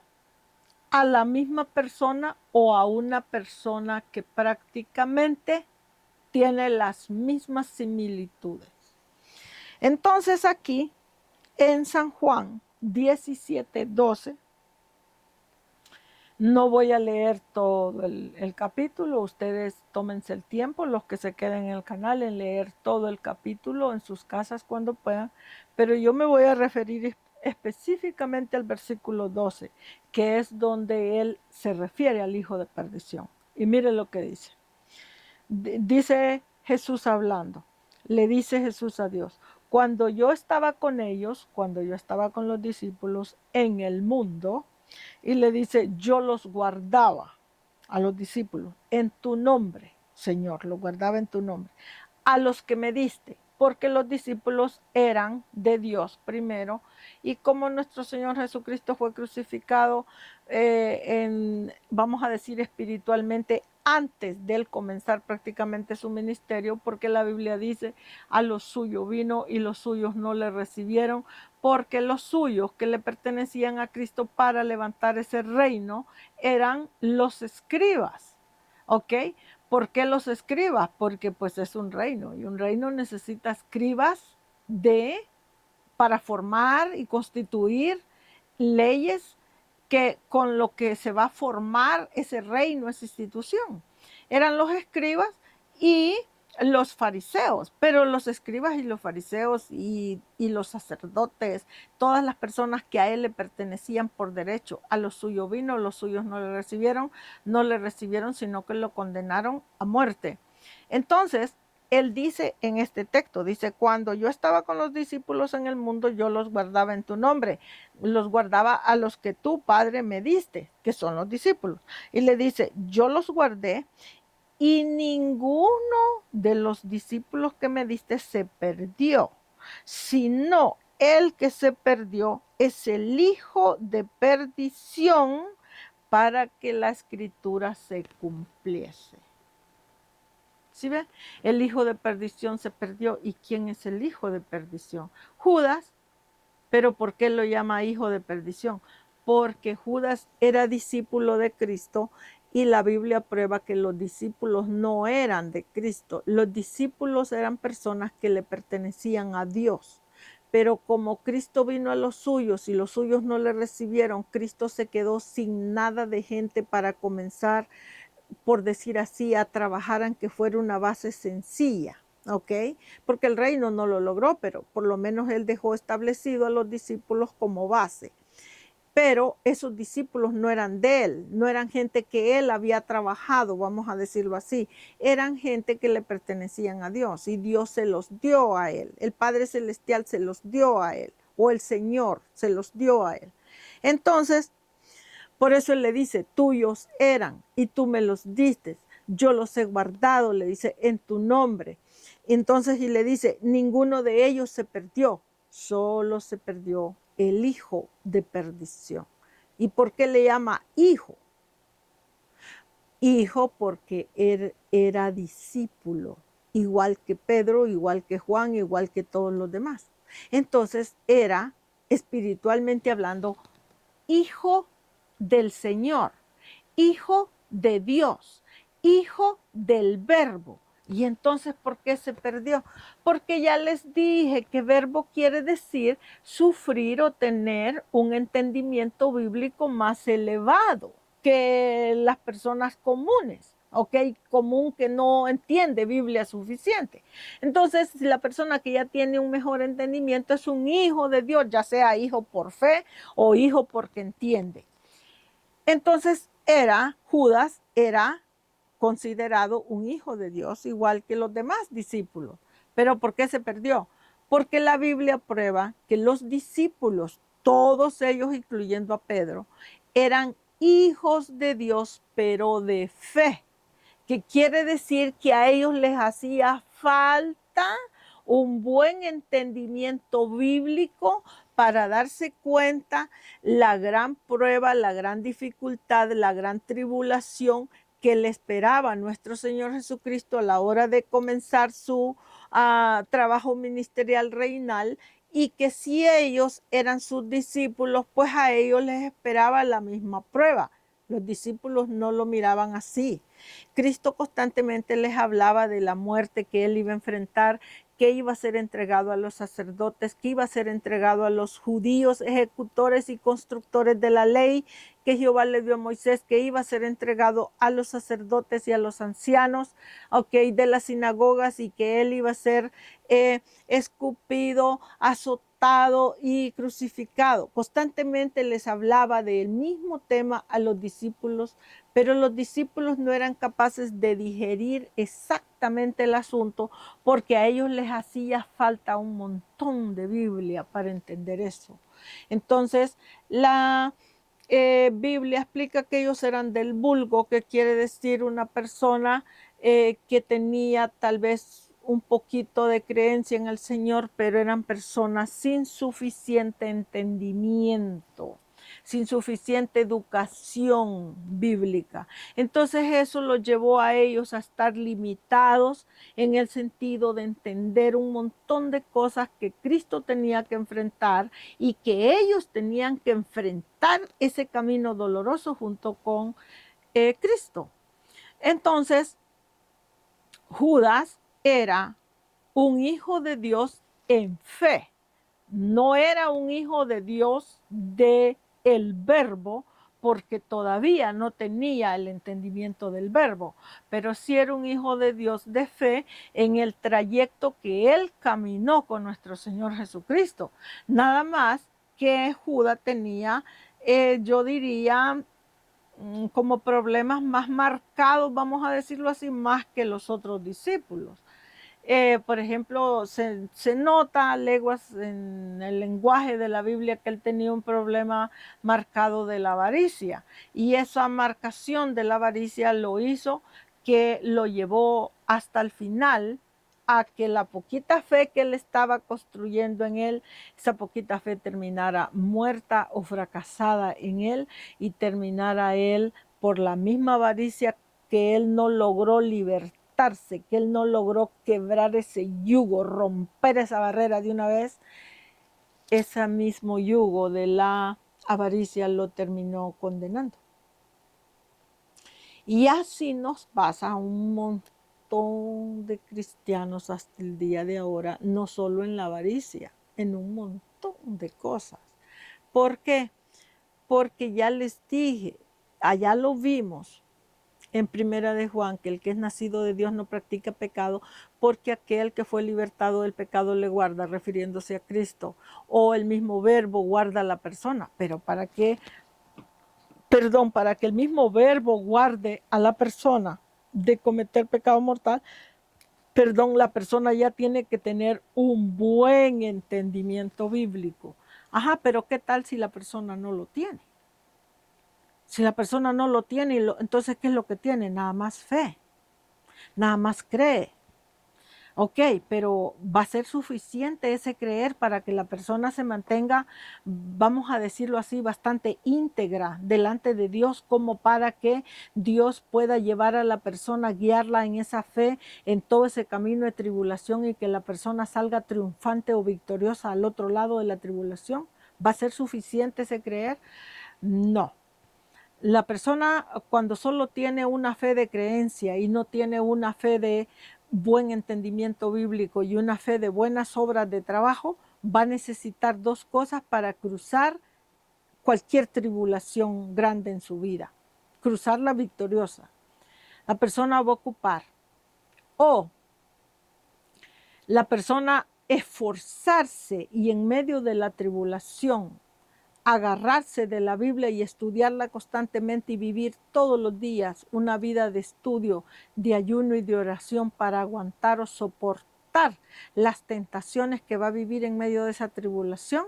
a la misma persona o a una persona que prácticamente tiene las mismas similitudes. Entonces aquí en San Juan 17:12, no voy a leer todo el capítulo, ustedes tómense el tiempo, los que se queden en el canal, en leer todo el capítulo en sus casas cuando puedan, pero yo me voy a referir específicamente al versículo 12, que es donde él se refiere al hijo de perdición. Y mire lo que dice. Dice Jesús hablando, le dice Jesús a Dios, cuando yo estaba con ellos, cuando yo estaba con los discípulos en el mundo, y le dice, yo los guardaba a los discípulos en tu nombre, Señor, los guardaba en tu nombre, a los que me diste, porque los discípulos eran de Dios primero, y como nuestro Señor Jesucristo fue crucificado, vamos a decir espiritualmente, antes de él comenzar prácticamente su ministerio, porque la Biblia dice, a los suyos vino y los suyos no le recibieron, porque los suyos que le pertenecían a Cristo para levantar ese reino eran los escribas, ¿ok? ¿Por qué los escribas? Porque pues es un reino y un reino necesita escribas para formar y constituir leyes que con lo que se va a formar ese reino, esa institución. Eran los escribas y los fariseos, pero los escribas y los fariseos y los sacerdotes, todas las personas que a él le pertenecían por derecho, a los suyos vino, los suyos no le recibieron, sino que lo condenaron a muerte. Entonces, él dice en este texto, dice, cuando yo estaba con los discípulos en el mundo, yo los guardaba en tu nombre, los guardaba a los que tú, Padre, me diste, que son los discípulos. Y le dice, yo los guardé y ninguno de los discípulos que me diste se perdió, sino el que se perdió es el hijo de perdición para que la escritura se cumpliese. ¿Sí ven? El hijo de perdición se perdió. ¿Y quién es el hijo de perdición? Judas. ¿Pero por qué lo llama hijo de perdición? Porque Judas era discípulo de Cristo y la Biblia prueba que los discípulos no eran de Cristo. Los discípulos eran personas que le pertenecían a Dios. Pero como Cristo vino a los suyos y los suyos no le recibieron, Cristo se quedó sin nada de gente para comenzar, por decir así, a trabajar aunque fuera una base sencilla, ¿ok? Porque el reino no lo logró, pero por lo menos él dejó establecido a los discípulos como base. Pero esos discípulos no eran de él, no eran gente que él había trabajado, vamos a decirlo así, eran gente que le pertenecían a Dios y Dios se los dio a él, el Padre Celestial se los dio a él, o el Señor se los dio a él. Entonces, por eso él le dice, tuyos eran y tú me los diste, yo los he guardado, le dice, en tu nombre. Entonces y le dice, ninguno de ellos se perdió, solo se perdió el hijo de perdición. ¿Y por qué le llama hijo? Hijo porque él era discípulo, igual que Pedro, igual que Juan, igual que todos los demás. Entonces era, espiritualmente hablando, hijo del Señor, hijo de Dios, hijo del Verbo. Y entonces, ¿por qué se perdió? Porque ya les dije que verbo quiere decir sufrir o tener un entendimiento bíblico más elevado que las personas comunes, ¿ok? Común que no entiende Biblia suficiente. Entonces, si la persona que ya tiene un mejor entendimiento es un hijo de Dios, ya sea hijo por fe o hijo porque entiende. Entonces, Judas era considerado un hijo de Dios, igual que los demás discípulos. ¿Pero por qué se perdió? Porque la Biblia prueba que los discípulos, todos ellos, incluyendo a Pedro, eran hijos de Dios, pero de fe, que quiere decir que a ellos les hacía falta un buen entendimiento bíblico para darse cuenta la gran prueba, la gran dificultad, la gran tribulación que le esperaba a nuestro Señor Jesucristo a la hora de comenzar su trabajo ministerial reinal, y que si ellos eran sus discípulos, pues a ellos les esperaba la misma prueba. Los discípulos no lo miraban así. Cristo constantemente les hablaba de la muerte que él iba a enfrentar, que iba a ser entregado a los sacerdotes, que iba a ser entregado a los judíos, ejecutores y constructores de la ley que Jehová le dio a Moisés, que iba a ser entregado a los sacerdotes y a los ancianos, de las sinagogas, y que él iba a ser escupido, azotado y crucificado. Constantemente les hablaba del mismo tema a los discípulos, pero los discípulos no eran capaces de digerir exactamente el asunto, porque a ellos les hacía falta un montón de Biblia para entender eso. Entonces, la Biblia explica que ellos eran del vulgo, que quiere decir una persona que tenía tal vez un poquito de creencia en el Señor, pero eran personas sin suficiente entendimiento, sin suficiente educación bíblica. Entonces eso los llevó a ellos a estar limitados en el sentido de entender un montón de cosas que Cristo tenía que enfrentar, y que ellos tenían que enfrentar ese camino doloroso junto con Cristo. Entonces, Judas era un hijo de Dios en fe. No era un hijo de Dios de el verbo, porque todavía no tenía el entendimiento del verbo, pero sí era un hijo de Dios de fe en el trayecto que él caminó con nuestro Señor Jesucristo. Nada más que Judas tenía, yo diría, como problemas más marcados, vamos a decirlo así, más que los otros discípulos. Por ejemplo, se nota a leguas en el lenguaje de la Biblia que él tenía un problema marcado de la avaricia, y esa marcación de la avaricia lo hizo que lo llevó hasta el final a que la poquita fe que él estaba construyendo en él, esa poquita fe terminara muerta o fracasada en él, y terminara él por la misma avaricia que él no logró libertarse, que él no logró quebrar ese yugo, romper esa barrera de una vez. Ese mismo yugo de la avaricia lo terminó condenando. Y así nos pasa a un montón de cristianos hasta el día de ahora, no solo en la avaricia, en un montón de cosas. ¿Por qué? Porque ya les dije, allá lo vimos en Primera de Juan, que el que es nacido de Dios no practica pecado, porque aquel que fue libertado del pecado le guarda, refiriéndose a Cristo, o el mismo verbo guarda a la persona. Pero para que el mismo verbo guarde a la persona de cometer pecado mortal, la persona ya tiene que tener un buen entendimiento bíblico. Ajá, pero ¿qué tal si la persona no lo tiene? Si la persona no lo tiene, entonces ¿qué es lo que tiene? Nada más fe, nada más cree. Ok, pero ¿va a ser suficiente ese creer para que la persona se mantenga, vamos a decirlo así, bastante íntegra delante de Dios, como para que Dios pueda llevar a la persona, guiarla en esa fe, en todo ese camino de tribulación, y que la persona salga triunfante o victoriosa al otro lado de la tribulación? ¿Va a ser suficiente ese creer? No. La persona cuando solo tiene una fe de creencia y no tiene una fe de buen entendimiento bíblico y una fe de buenas obras de trabajo, va a necesitar dos cosas para cruzar cualquier tribulación grande en su vida, cruzarla victoriosa. La persona va a ocupar o la persona esforzarse y en medio de la tribulación agarrarse de la Biblia y estudiarla constantemente y vivir todos los días una vida de estudio, de ayuno y de oración para aguantar o soportar las tentaciones que va a vivir en medio de esa tribulación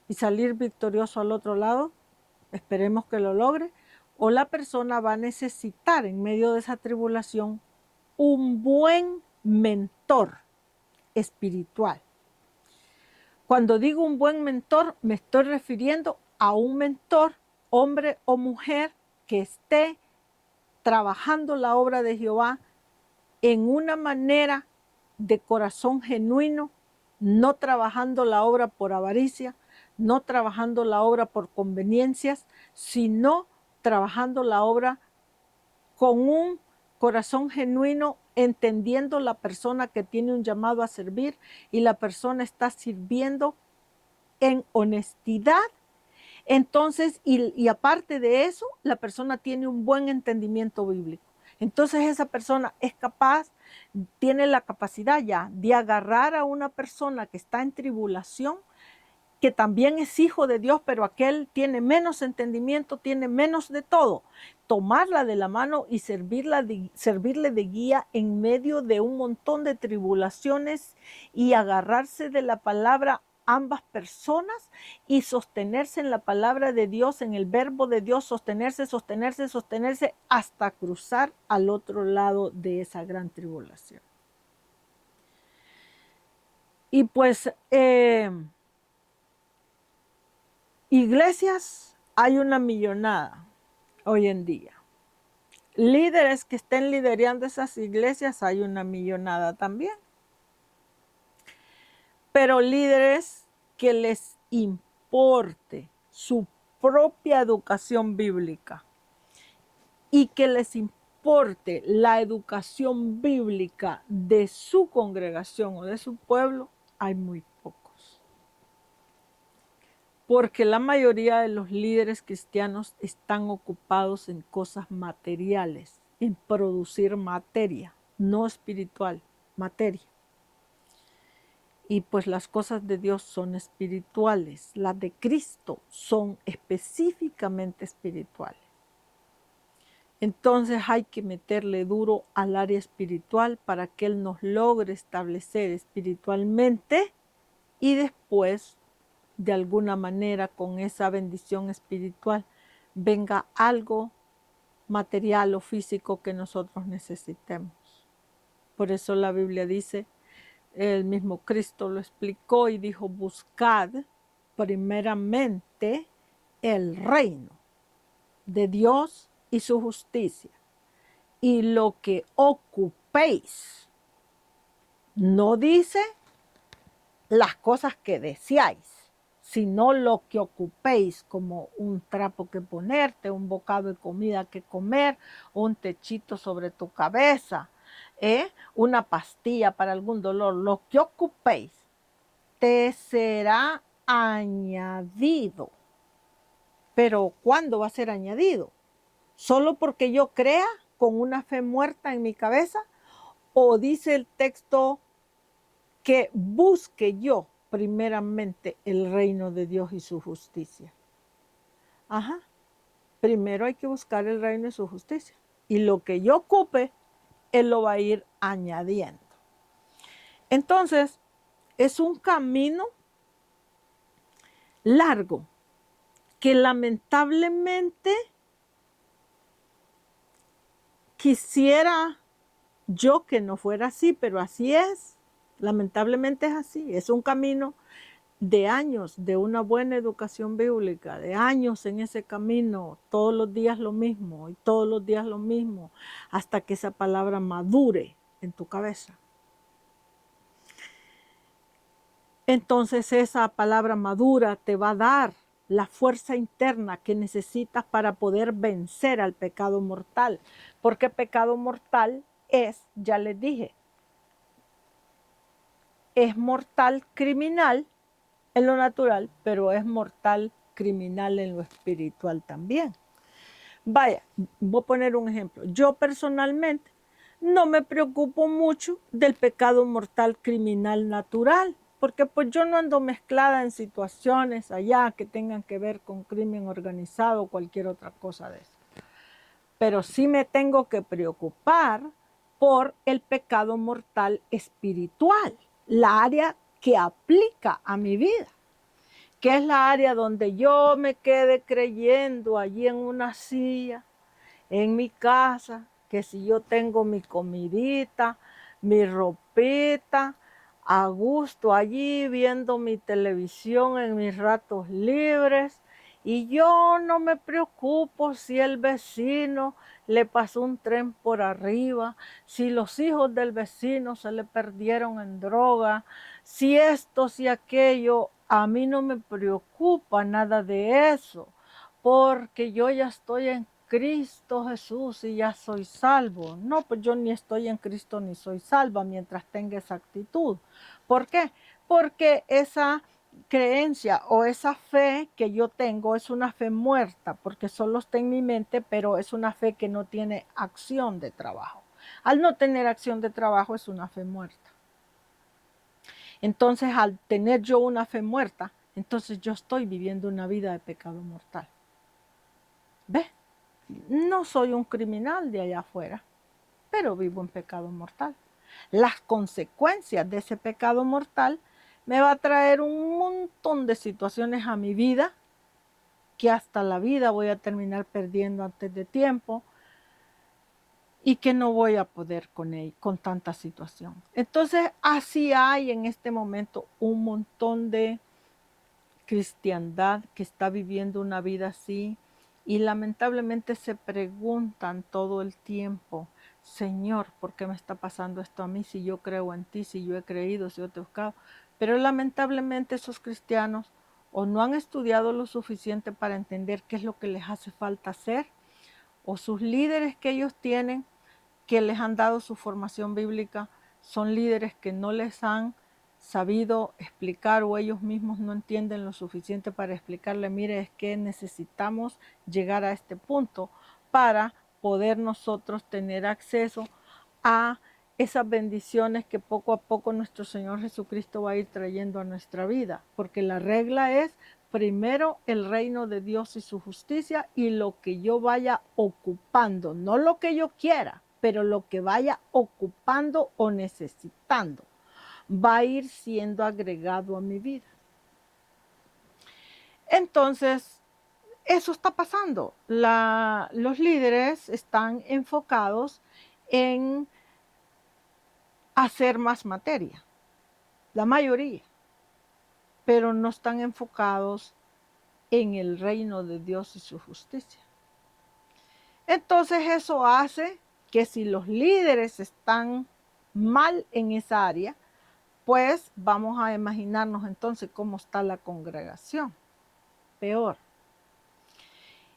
y salir victorioso al otro lado, esperemos que lo logre, o la persona va a necesitar en medio de esa tribulación un buen mentor espiritual. Cuando digo un buen mentor, me estoy refiriendo a un mentor, hombre o mujer, que esté trabajando la obra de Jehová en una manera de corazón genuino, no trabajando la obra por avaricia, no trabajando la obra por conveniencias, sino trabajando la obra con un corazón genuino, entendiendo la persona que tiene un llamado a servir y la persona está sirviendo en honestidad. Entonces, y aparte de eso, la persona tiene un buen entendimiento bíblico. Entonces esa persona es capaz, tiene la capacidad ya de agarrar a una persona que está en tribulación, que también es hijo de Dios, pero aquel tiene menos entendimiento, tiene menos de todo, tomarla de la mano y servirle de guía en medio de un montón de tribulaciones y agarrarse de la palabra ambas personas y sostenerse en la palabra de Dios, en el verbo de Dios, sostenerse hasta cruzar al otro lado de esa gran tribulación. Y pues iglesias hay una millonada hoy en día. Líderes que estén liderando esas iglesias hay una millonada también. Pero líderes que les importe su propia educación bíblica y que les importe la educación bíblica de su congregación o de su pueblo, hay muy pocos. Porque la mayoría de los líderes cristianos están ocupados en cosas materiales, en producir materia, no espiritual, materia. Y pues las cosas de Dios son espirituales, las de Cristo son específicamente espirituales. Entonces hay que meterle duro al área espiritual para que Él nos logre establecer espiritualmente y después, de alguna manera, con esa bendición espiritual, venga algo material o físico que nosotros necesitemos. Por eso la Biblia dice, el mismo Cristo lo explicó y dijo, buscad primeramente el reino de Dios y su justicia. Y lo que ocupéis, no dice las cosas que deseáis, sino lo que ocupéis, como un trapo que ponerte, un bocado de comida que comer, un techito sobre tu cabeza, una pastilla para algún dolor, lo que ocupéis, te será añadido. Pero ¿cuándo va a ser añadido? ¿Solo porque yo crea con una fe muerta en mi cabeza? ¿O dice el texto que busque yo primeramente el reino de Dios y su justicia? Ajá. Primero hay que buscar el reino y su justicia. Y lo que yo ocupe, Él lo va a ir añadiendo. Entonces, es un camino largo que lamentablemente quisiera yo que no fuera así, pero así es. Lamentablemente es así. Es un camino de años, de una buena educación bíblica, de años en ese camino, todos los días lo mismo y todos los días lo mismo, hasta que esa palabra madure en tu cabeza. Entonces esa palabra madura te va a dar la fuerza interna que necesitas para poder vencer al pecado mortal. Porque pecado mortal es, ya les dije, es mortal criminal en lo natural, pero es mortal criminal en lo espiritual también. Vaya, voy a poner un ejemplo. Yo personalmente no me preocupo mucho del pecado mortal criminal natural, porque pues yo no ando mezclada en situaciones allá que tengan que ver con crimen organizado o cualquier otra cosa de eso. Pero sí me tengo que preocupar por el pecado mortal espiritual, la área que aplica a mi vida, que es la área donde yo me quede creyendo allí en una silla, en mi casa, que si yo tengo mi comidita, mi ropita, a gusto allí viendo mi televisión en mis ratos libres, y yo no me preocupo si el vecino le pasó un tren por arriba, si los hijos del vecino se le perdieron en droga, si esto, si aquello, a mí no me preocupa nada de eso, porque yo ya estoy en Cristo Jesús y ya soy salvo. No, pues yo ni estoy en Cristo ni soy salva mientras tenga esa actitud. ¿Por qué? Porque esa creencia o esa fe que yo tengo es una fe muerta, porque solo está en mi mente, pero es una fe que no tiene acción de trabajo. Al no tener acción de trabajo es una fe muerta. Entonces, al tener yo una fe muerta, entonces yo estoy viviendo una vida de pecado mortal. ¿Ves? No soy un criminal de allá afuera, pero vivo en pecado mortal. Las consecuencias de ese pecado mortal me va a traer un montón de situaciones a mi vida que hasta la vida voy a terminar perdiendo antes de tiempo y que no voy a poder con tanta situación. Entonces, así hay en este momento un montón de cristiandad que está viviendo una vida así y lamentablemente se preguntan todo el tiempo, Señor, ¿por qué me está pasando esto a mí si yo creo en ti, si yo he creído, si yo te he buscado? Pero lamentablemente esos cristianos o no han estudiado lo suficiente para entender qué es lo que les hace falta hacer, o sus líderes que ellos tienen, que les han dado su formación bíblica, son líderes que no les han sabido explicar o ellos mismos no entienden lo suficiente para explicarle, mire, es que necesitamos llegar a este punto para poder nosotros tener acceso a esas bendiciones que poco a poco nuestro Señor Jesucristo va a ir trayendo a nuestra vida, porque la regla es primero el reino de Dios y su justicia, y lo que yo vaya ocupando, no lo que yo quiera, pero lo que vaya ocupando o necesitando, va a ir siendo agregado a mi vida. Entonces, eso está pasando. Los líderes están enfocados en hacer más materia, la mayoría, pero no están enfocados en el reino de Dios y su justicia. Entonces eso hace que si los líderes están mal en esa área, pues vamos a imaginarnos entonces cómo está la congregación. Peor.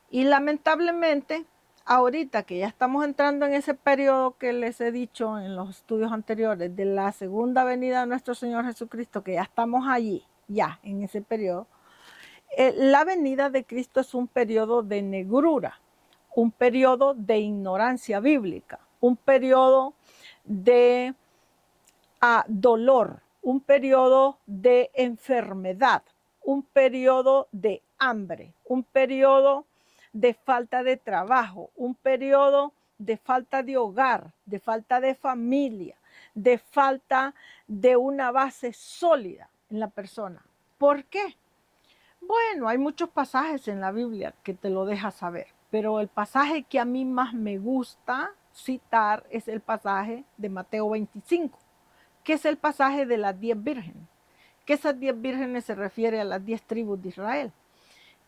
Y lamentablemente, ahorita que ya estamos entrando en ese periodo que les he dicho en los estudios anteriores de la segunda venida de nuestro Señor Jesucristo, que ya estamos allí, ya en ese periodo, la venida de Cristo es un periodo de negrura, un periodo de ignorancia bíblica, un periodo de dolor, un periodo de enfermedad, un periodo de hambre, un periodo de falta de trabajo, un periodo de falta de hogar, de falta de familia, de falta de una base sólida en la persona. ¿Por qué? Bueno, hay muchos pasajes en la Biblia que te lo deja saber, pero el pasaje que a mí más me gusta citar es el pasaje de Mateo 25, que es el pasaje de las 10 vírgenes, que esas 10 vírgenes se refiere a las 10 tribus de Israel.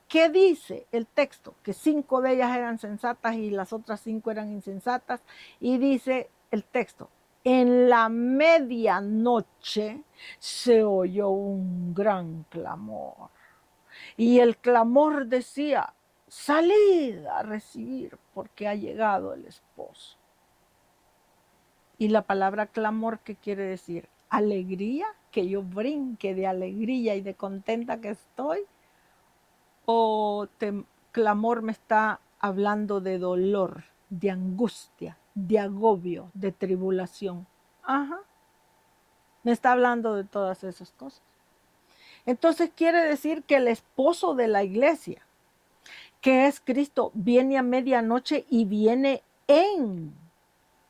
¿Qué dice el texto? Que 5 de ellas eran sensatas y las otras 5 eran insensatas, y dice el texto, en la medianoche se oyó un gran clamor. Y el clamor decía, salid a recibir porque ha llegado el esposo. Y la palabra clamor, ¿qué quiere decir? Alegría, que yo brinque de alegría y de contenta que estoy. O clamor me está hablando de dolor, de angustia, de agobio, de tribulación. Ajá. Me está hablando de todas esas cosas. Entonces quiere decir que el esposo de la iglesia, que es Cristo, viene a medianoche y viene en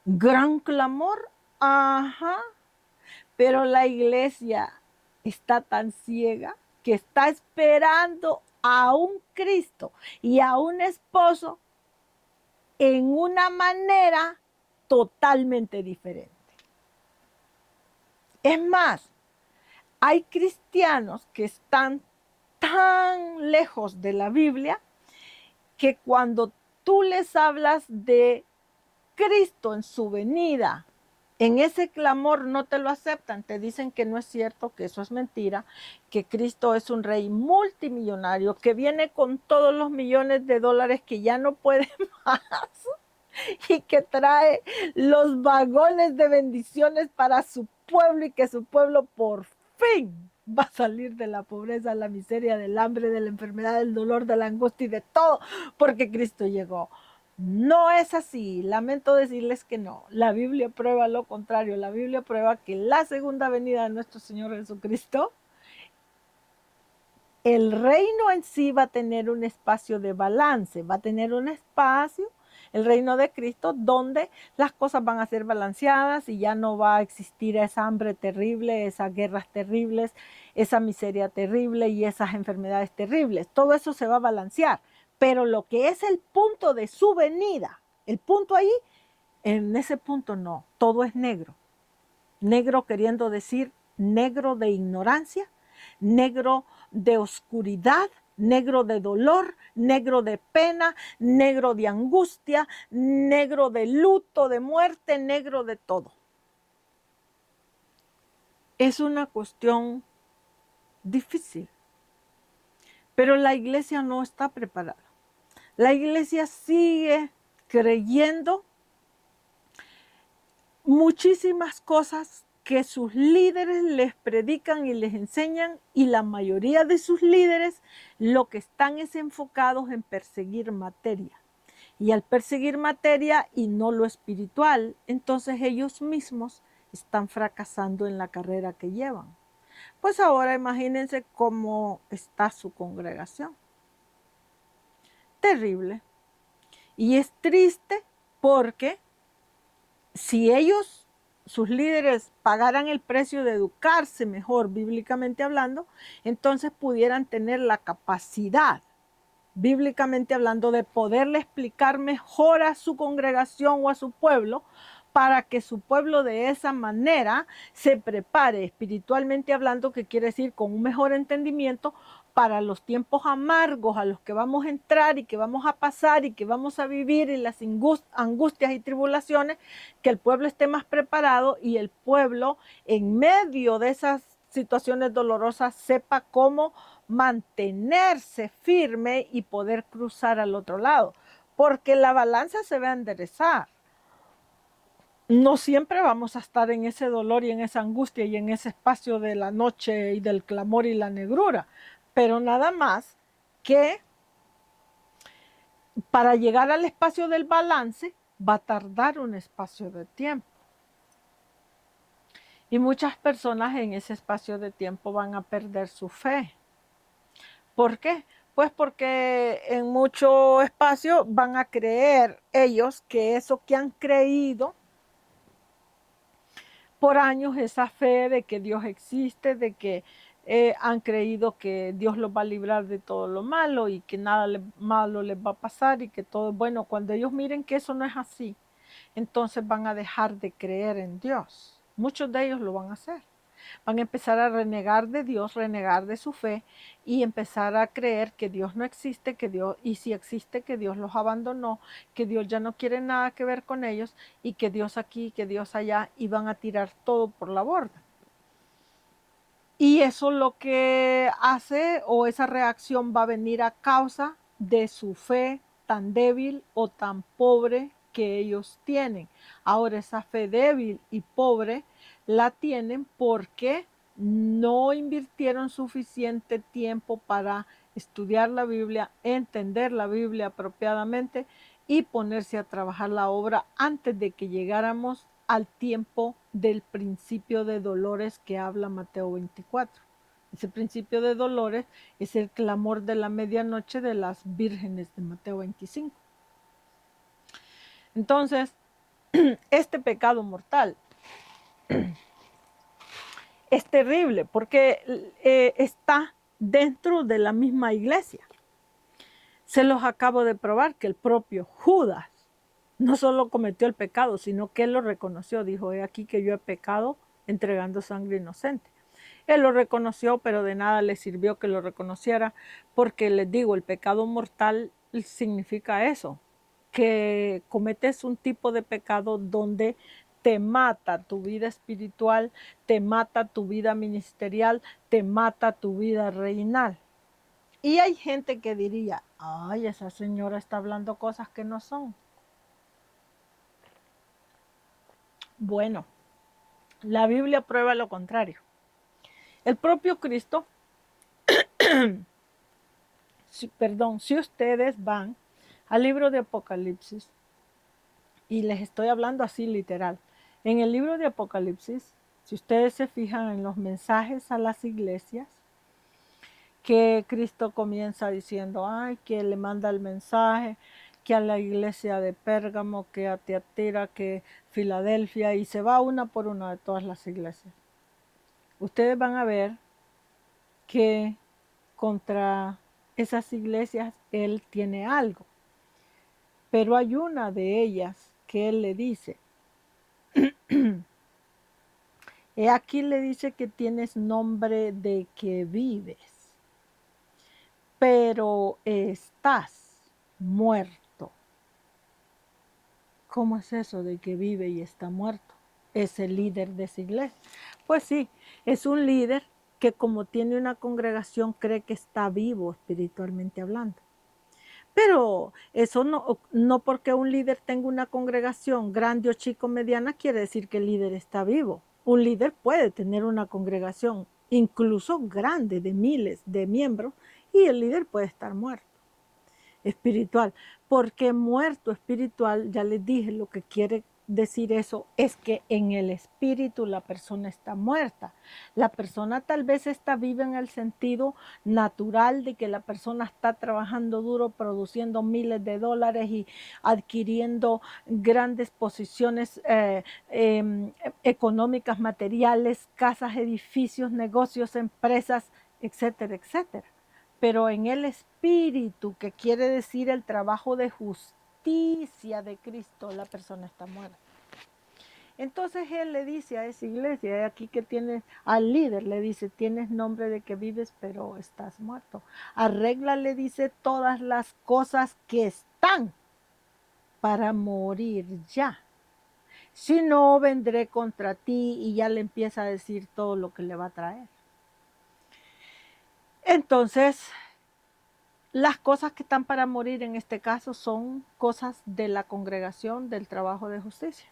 gran clamor. Ajá. Pero la iglesia está tan ciega que está esperando a un Cristo y a un esposo en una manera totalmente diferente. Es más, hay cristianos que están tan lejos de la Biblia que cuando tú les hablas de Cristo en su venida, en ese clamor no te lo aceptan, te dicen que no es cierto, que eso es mentira, que Cristo es un rey multimillonario, que viene con todos los millones de dólares que ya no puede más y que trae los vagones de bendiciones para su pueblo y que su pueblo por fin va a salir de la pobreza, la miseria, del hambre, de la enfermedad, del dolor, de la angustia y de todo, porque Cristo llegó. No es así, lamento decirles que no. La Biblia prueba lo contrario. La Biblia prueba que la segunda venida de nuestro Señor Jesucristo, el reino en sí va a tener un espacio de balance, va a tener un espacio, el reino de Cristo, donde las cosas van a ser balanceadas y ya no va a existir esa hambre terrible, esas guerras terribles, esa miseria terrible y esas enfermedades terribles. Todo eso se va a balancear. Pero lo que es el punto de su venida, el punto ahí, en ese punto no, todo es negro. Negro queriendo decir negro de ignorancia, negro de oscuridad, negro de dolor, negro de pena, negro de angustia, negro de luto, de muerte, negro de todo. Es una cuestión difícil, pero la iglesia no está preparada. La iglesia sigue creyendo muchísimas cosas que sus líderes les predican y les enseñan, y la mayoría de sus líderes lo que están es enfocados en perseguir materia. Y al perseguir materia y no lo espiritual, entonces ellos mismos están fracasando en la carrera que llevan. Pues ahora imagínense cómo está su congregación. Terrible. Y es triste porque si ellos, sus líderes, pagaran el precio de educarse mejor, bíblicamente hablando, entonces pudieran tener la capacidad, bíblicamente hablando, de poderle explicar mejor a su congregación o a su pueblo, para que su pueblo de esa manera se prepare espiritualmente hablando, que quiere decir con un mejor entendimiento para los tiempos amargos a los que vamos a entrar y que vamos a pasar y que vamos a vivir, y las angustias y tribulaciones, que el pueblo esté más preparado y el pueblo en medio de esas situaciones dolorosas sepa cómo mantenerse firme y poder cruzar al otro lado, porque la balanza se va a enderezar. No siempre vamos a estar en ese dolor y en esa angustia y en ese espacio de la noche y del clamor y la negrura, pero nada más que para llegar al espacio del balance va a tardar un espacio de tiempo. Y muchas personas en ese espacio de tiempo van a perder su fe. ¿Por qué? Pues porque en mucho espacio van a creer ellos que eso que han creído por años, esa fe de que Dios existe, de que han creído que Dios los va a librar de todo lo malo y que nada malo les va a pasar y que todo es bueno. Cuando ellos miren que eso no es así, entonces van a dejar de creer en Dios. Muchos de ellos lo van a hacer. Van a empezar a renegar de Dios, renegar de su fe y empezar a creer que Dios no existe, que Dios, y si existe, que Dios los abandonó, que Dios ya no quiere nada que ver con ellos y que Dios aquí, que Dios allá, y van a tirar todo por la borda. Y eso lo que hace, o esa reacción va a venir a causa de su fe tan débil o tan pobre que ellos tienen. Ahora esa fe débil y pobre la tienen porque no invirtieron suficiente tiempo para estudiar la Biblia, entender la Biblia apropiadamente y ponerse a trabajar la obra antes de que llegáramos al tiempo del principio de dolores que habla Mateo 24. Ese principio de dolores es el clamor de la medianoche de las vírgenes de Mateo 25. Entonces, este pecado mortal es terrible porque está dentro de la misma iglesia. Se los acabo de probar que el propio Judas no solo cometió el pecado, sino que él lo reconoció. Dijo, he aquí que yo he pecado entregando sangre inocente. Él lo reconoció, pero de nada le sirvió que lo reconociera, porque les digo, el pecado mortal significa eso, que cometes un tipo de pecado donde te mata tu vida espiritual, te mata tu vida ministerial, te mata tu vida reinal. Y hay gente que diría, ay, esa señora está hablando cosas que no son. Bueno, la Biblia prueba lo contrario. El propio Cristo, si ustedes van al libro de Apocalipsis, y les estoy hablando así literal, en el libro de Apocalipsis, si ustedes se fijan en los mensajes a las iglesias, que Cristo comienza diciendo, ay, que le manda el mensaje, que a la iglesia de Pérgamo, que a Tiatira, que Filadelfia, y se va una por una de todas las iglesias. Ustedes van a ver que contra esas iglesias él tiene algo, pero hay una de ellas que él le dice, he aquí le dice que tienes nombre de que vives, pero estás muerto. ¿Cómo es eso de que vive y está muerto? Es el líder de esa iglesia. Pues sí, es un líder que como tiene una congregación cree que está vivo espiritualmente hablando. Pero eso no porque un líder tenga una congregación grande o chico mediana quiere decir que el líder está vivo. Un líder puede tener una congregación incluso grande de miles de miembros y el líder puede estar muerto espiritual, porque muerto espiritual, ya les dije, lo que quiere decir eso es que en el espíritu la persona está muerta. La persona tal vez está viva en el sentido natural de que la persona está trabajando duro, produciendo miles de dólares y adquiriendo grandes posiciones económicas, materiales, casas, edificios, negocios, empresas, etcétera, etcétera. Pero en el espíritu, que quiere decir el trabajo de justicia de Cristo, la persona está muerta. Entonces él le dice a esa iglesia, aquí que tienes, al líder le dice, tienes nombre de que vives, pero estás muerto. Arregla, le dice, todas las cosas que están para morir ya. Si no, vendré contra ti, y ya le empieza a decir todo lo que le va a traer. Entonces, las cosas que están para morir en este caso son cosas de la congregación del trabajo de justicia.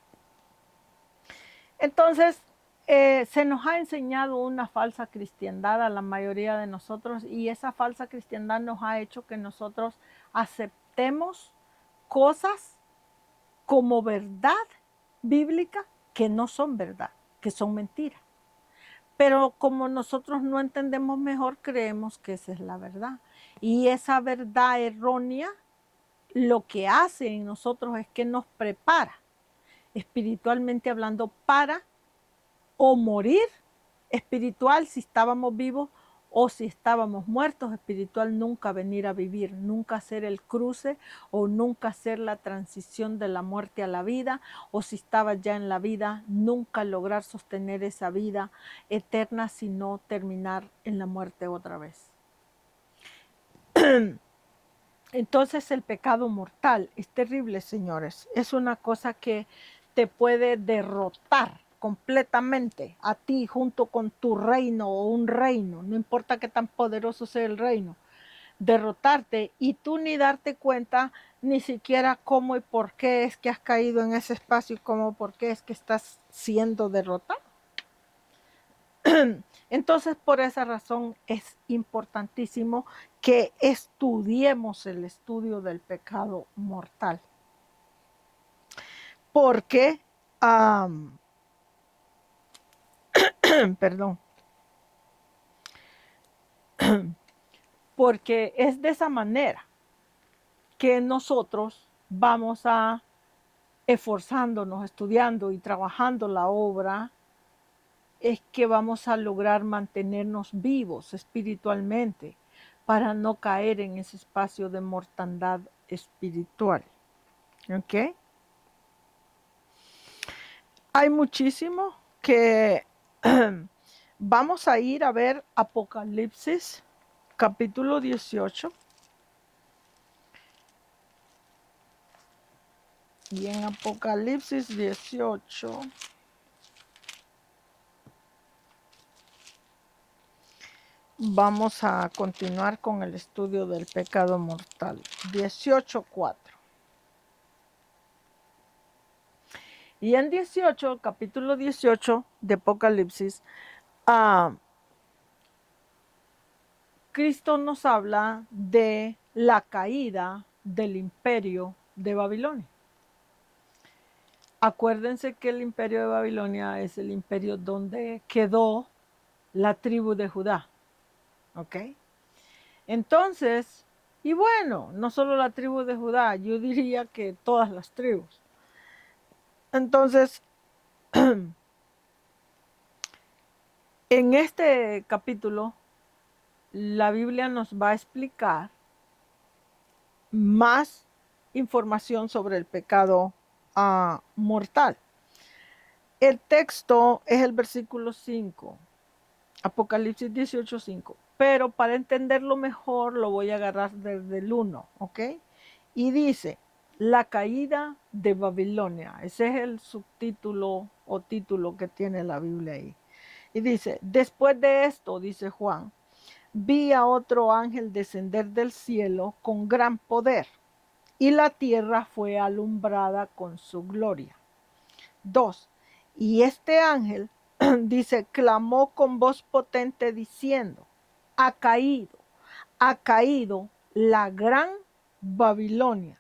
Entonces, se nos ha enseñado una falsa cristiandad a la mayoría de nosotros, y esa falsa cristiandad nos ha hecho que nosotros aceptemos cosas como verdad bíblica que no son verdad, que son mentiras. Pero como nosotros no entendemos mejor, creemos que esa es la verdad. Y esa verdad errónea lo que hace en nosotros es que nos prepara, espiritualmente hablando, para o morir espiritual si estábamos vivos, o si estábamos muertos espiritual, nunca venir a vivir, nunca hacer el cruce, o nunca hacer la transición de la muerte a la vida, o si estabas ya en la vida, nunca lograr sostener esa vida eterna, sino terminar en la muerte otra vez. Entonces el pecado mortal es terrible, señores. Es una cosa que te puede derrotar completamente a ti junto con tu reino o un reino, no importa qué tan poderoso sea el reino, derrotarte y tú ni darte cuenta ni siquiera cómo y por qué es que has caído en ese espacio y cómo por qué es que estás siendo derrotado. Entonces, por esa razón es importantísimo que estudiemos el estudio del pecado mortal. Porque, perdón, porque es de esa manera que nosotros vamos a esforzándonos, estudiando y trabajando la obra, es que vamos a lograr mantenernos vivos espiritualmente para no caer en ese espacio de mortandad espiritual. ¿Ok? Hay muchísimo que vamos a ir a ver Apocalipsis, capítulo 18. Y en Apocalipsis 18 vamos a continuar con el estudio del pecado mortal. 18:4. Y en 18, capítulo 18 de Apocalipsis, Cristo nos habla de la caída del imperio de Babilonia. Acuérdense que el imperio de Babilonia es el imperio donde quedó la tribu de Judá. ¿Ok? Entonces, y bueno, no solo la tribu de Judá, yo diría que todas las tribus. Entonces, en este capítulo, la Biblia nos va a explicar más información sobre el pecado mortal. El texto es el versículo 5, Apocalipsis 18:5. Pero para entenderlo mejor lo voy a agarrar desde el 1, ¿ok? Y dice, la caída de Babilonia. Ese es el subtítulo o título que tiene la Biblia ahí. Y dice, después de esto, dice Juan, vi a otro ángel descender del cielo con gran poder, y la tierra fue alumbrada con su gloria. 2. Y este ángel, dice, clamó con voz potente diciendo, ha caído la gran Babilonia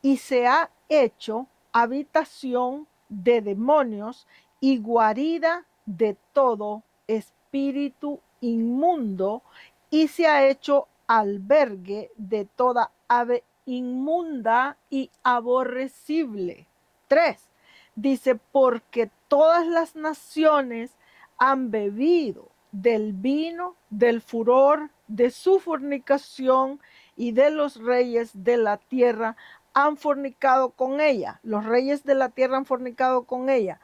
y se ha hecho habitación de demonios y guarida de todo espíritu inmundo, y se ha hecho albergue de toda ave inmunda y aborrecible. 3. Dice, porque todas las naciones han bebido del vino, del furor, de su fornicación, y de los reyes de la tierra han fornicado con ella. Los reyes de la tierra han fornicado con ella.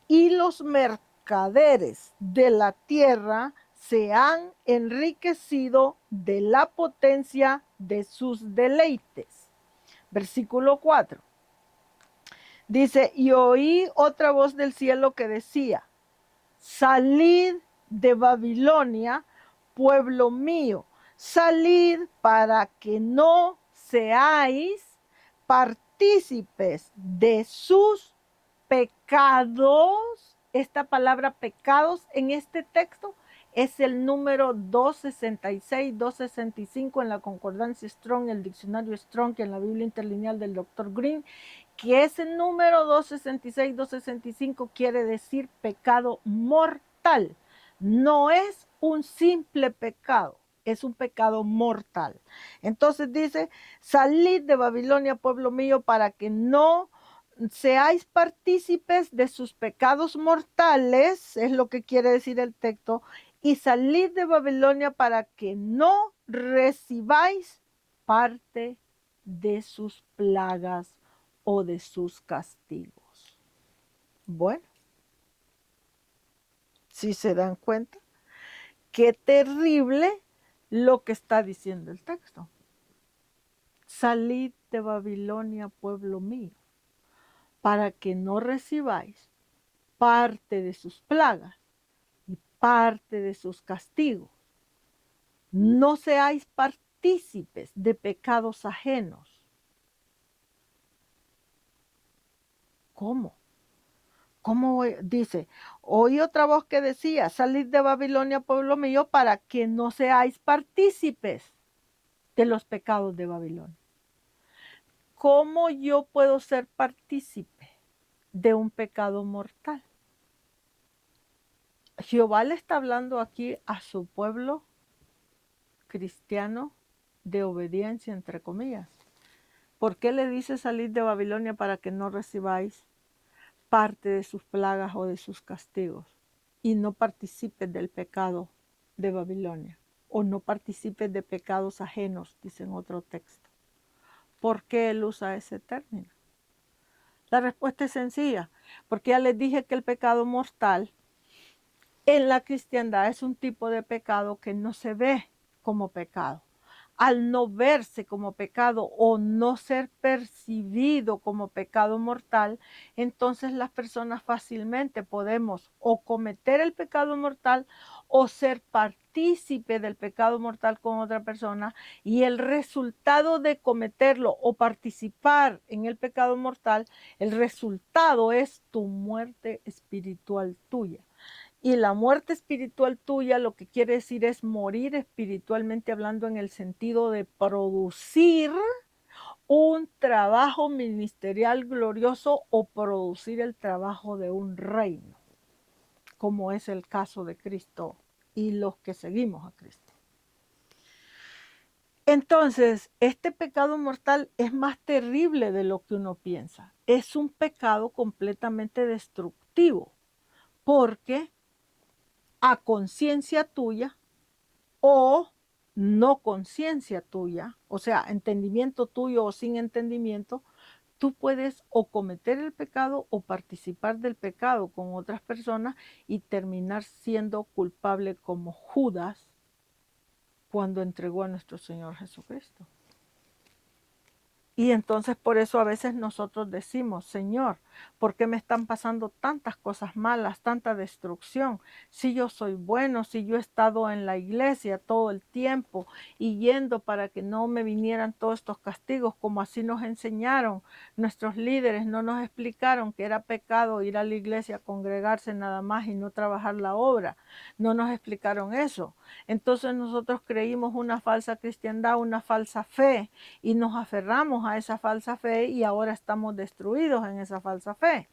Y los mercaderes de la tierra se han enriquecido de la potencia de sus deleites. Versículo 4. Dice, y oí otra voz del cielo que decía, salid de Babilonia, pueblo mío, salid para que no seáis partícipes de sus pecados. Esta palabra pecados en este texto es el número 266, 265 en la concordancia Strong, el diccionario Strong, y en la Biblia interlineal del Dr. Green, que ese número 266, 265 quiere decir pecado mortal. No es un simple pecado, es un pecado mortal. Entonces dice, salid de Babilonia, pueblo mío, para que no seáis partícipes de sus pecados mortales, es lo que quiere decir el texto, y salid de Babilonia para que no recibáis parte de sus plagas o de sus castigos. Bueno, si se dan cuenta, qué terrible lo que está diciendo el texto. Salid de Babilonia, pueblo mío, para que no recibáis parte de sus plagas y parte de sus castigos. No seáis partícipes de pecados ajenos. ¿Cómo? ¿Cómo dice? Oí otra voz que decía, salid de Babilonia, pueblo mío, para que no seáis partícipes de los pecados de Babilonia. ¿Cómo yo puedo ser partícipe de un pecado mortal? Jehová le está hablando aquí a su pueblo cristiano de obediencia, entre comillas. ¿Por qué le dice salir de Babilonia para que no recibáis parte de sus plagas o de sus castigos y no participes del pecado de Babilonia o no participes de pecados ajenos, dice en otro texto? ¿Por qué él usa ese término? La respuesta es sencilla, porque ya les dije que el pecado mortal en la cristiandad es un tipo de pecado que no se ve como pecado. Al no verse como pecado o no ser percibido como pecado mortal, entonces las personas fácilmente podemos o cometer el pecado mortal o ser partícipe del pecado mortal con otra persona, y el resultado de cometerlo o participar en el pecado mortal, el resultado es tu muerte espiritual tuya. Y la muerte espiritual tuya lo que quiere decir es morir espiritualmente hablando, en el sentido de producir un trabajo ministerial glorioso o producir el trabajo de un reino, como es el caso de Cristo y los que seguimos a Cristo. Entonces, este pecado mortal es más terrible de lo que uno piensa. Es un pecado completamente destructivo, porque a conciencia tuya o no conciencia tuya, o sea, entendimiento tuyo o sin entendimiento, tú puedes o cometer el pecado o participar del pecado con otras personas y terminar siendo culpable como Judas cuando entregó a nuestro Señor Jesucristo. Y entonces por eso a veces nosotros decimos, Señor, ¿por qué me están pasando tantas cosas malas, tanta destrucción? Si yo soy bueno, si yo he estado en la iglesia todo el tiempo y yendo para que no me vinieran todos estos castigos, como así nos enseñaron nuestros líderes, no nos explicaron que era pecado ir a la iglesia, congregarse nada más y no trabajar la obra. No nos explicaron eso. Entonces nosotros creímos una falsa cristiandad, una falsa fe, y nos aferramos a esa falsa fe y ahora estamos destruidos en esa falsa fe.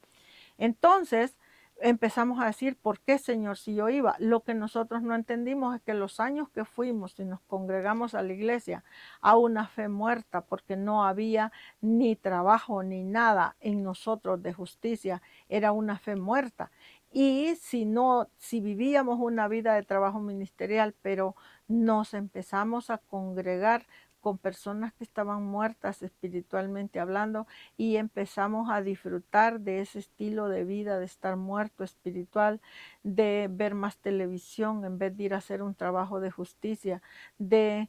Entonces empezamos a decir, ¿por qué, Señor, si yo iba? Lo que nosotros no entendimos es que los años que fuimos y nos congregamos a la iglesia a una fe muerta, porque no había ni trabajo ni nada en nosotros de justicia, era una fe muerta. Y si vivíamos una vida de trabajo ministerial, pero nos empezamos a congregar con personas que estaban muertas espiritualmente hablando, y empezamos a disfrutar de ese estilo de vida, de estar muerto espiritual, de ver más televisión en vez de ir a hacer un trabajo de justicia, de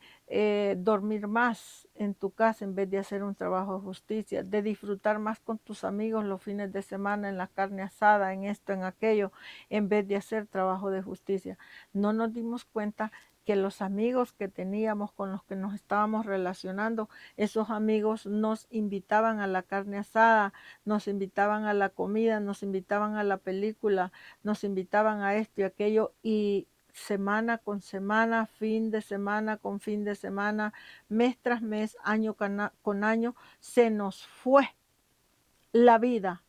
dormir más en tu casa en vez de hacer un trabajo de justicia, de disfrutar más con tus amigos los fines de semana en la carne asada, en esto, en aquello, en vez de hacer trabajo de justicia. No nos dimos cuenta que los amigos que teníamos, con los que nos estábamos relacionando, esos amigos nos invitaban a la carne asada, nos invitaban a la comida, nos invitaban a la película, nos invitaban a esto y aquello, y semana con semana, fin de semana con fin de semana, mes tras mes, año con año, se nos fue la vida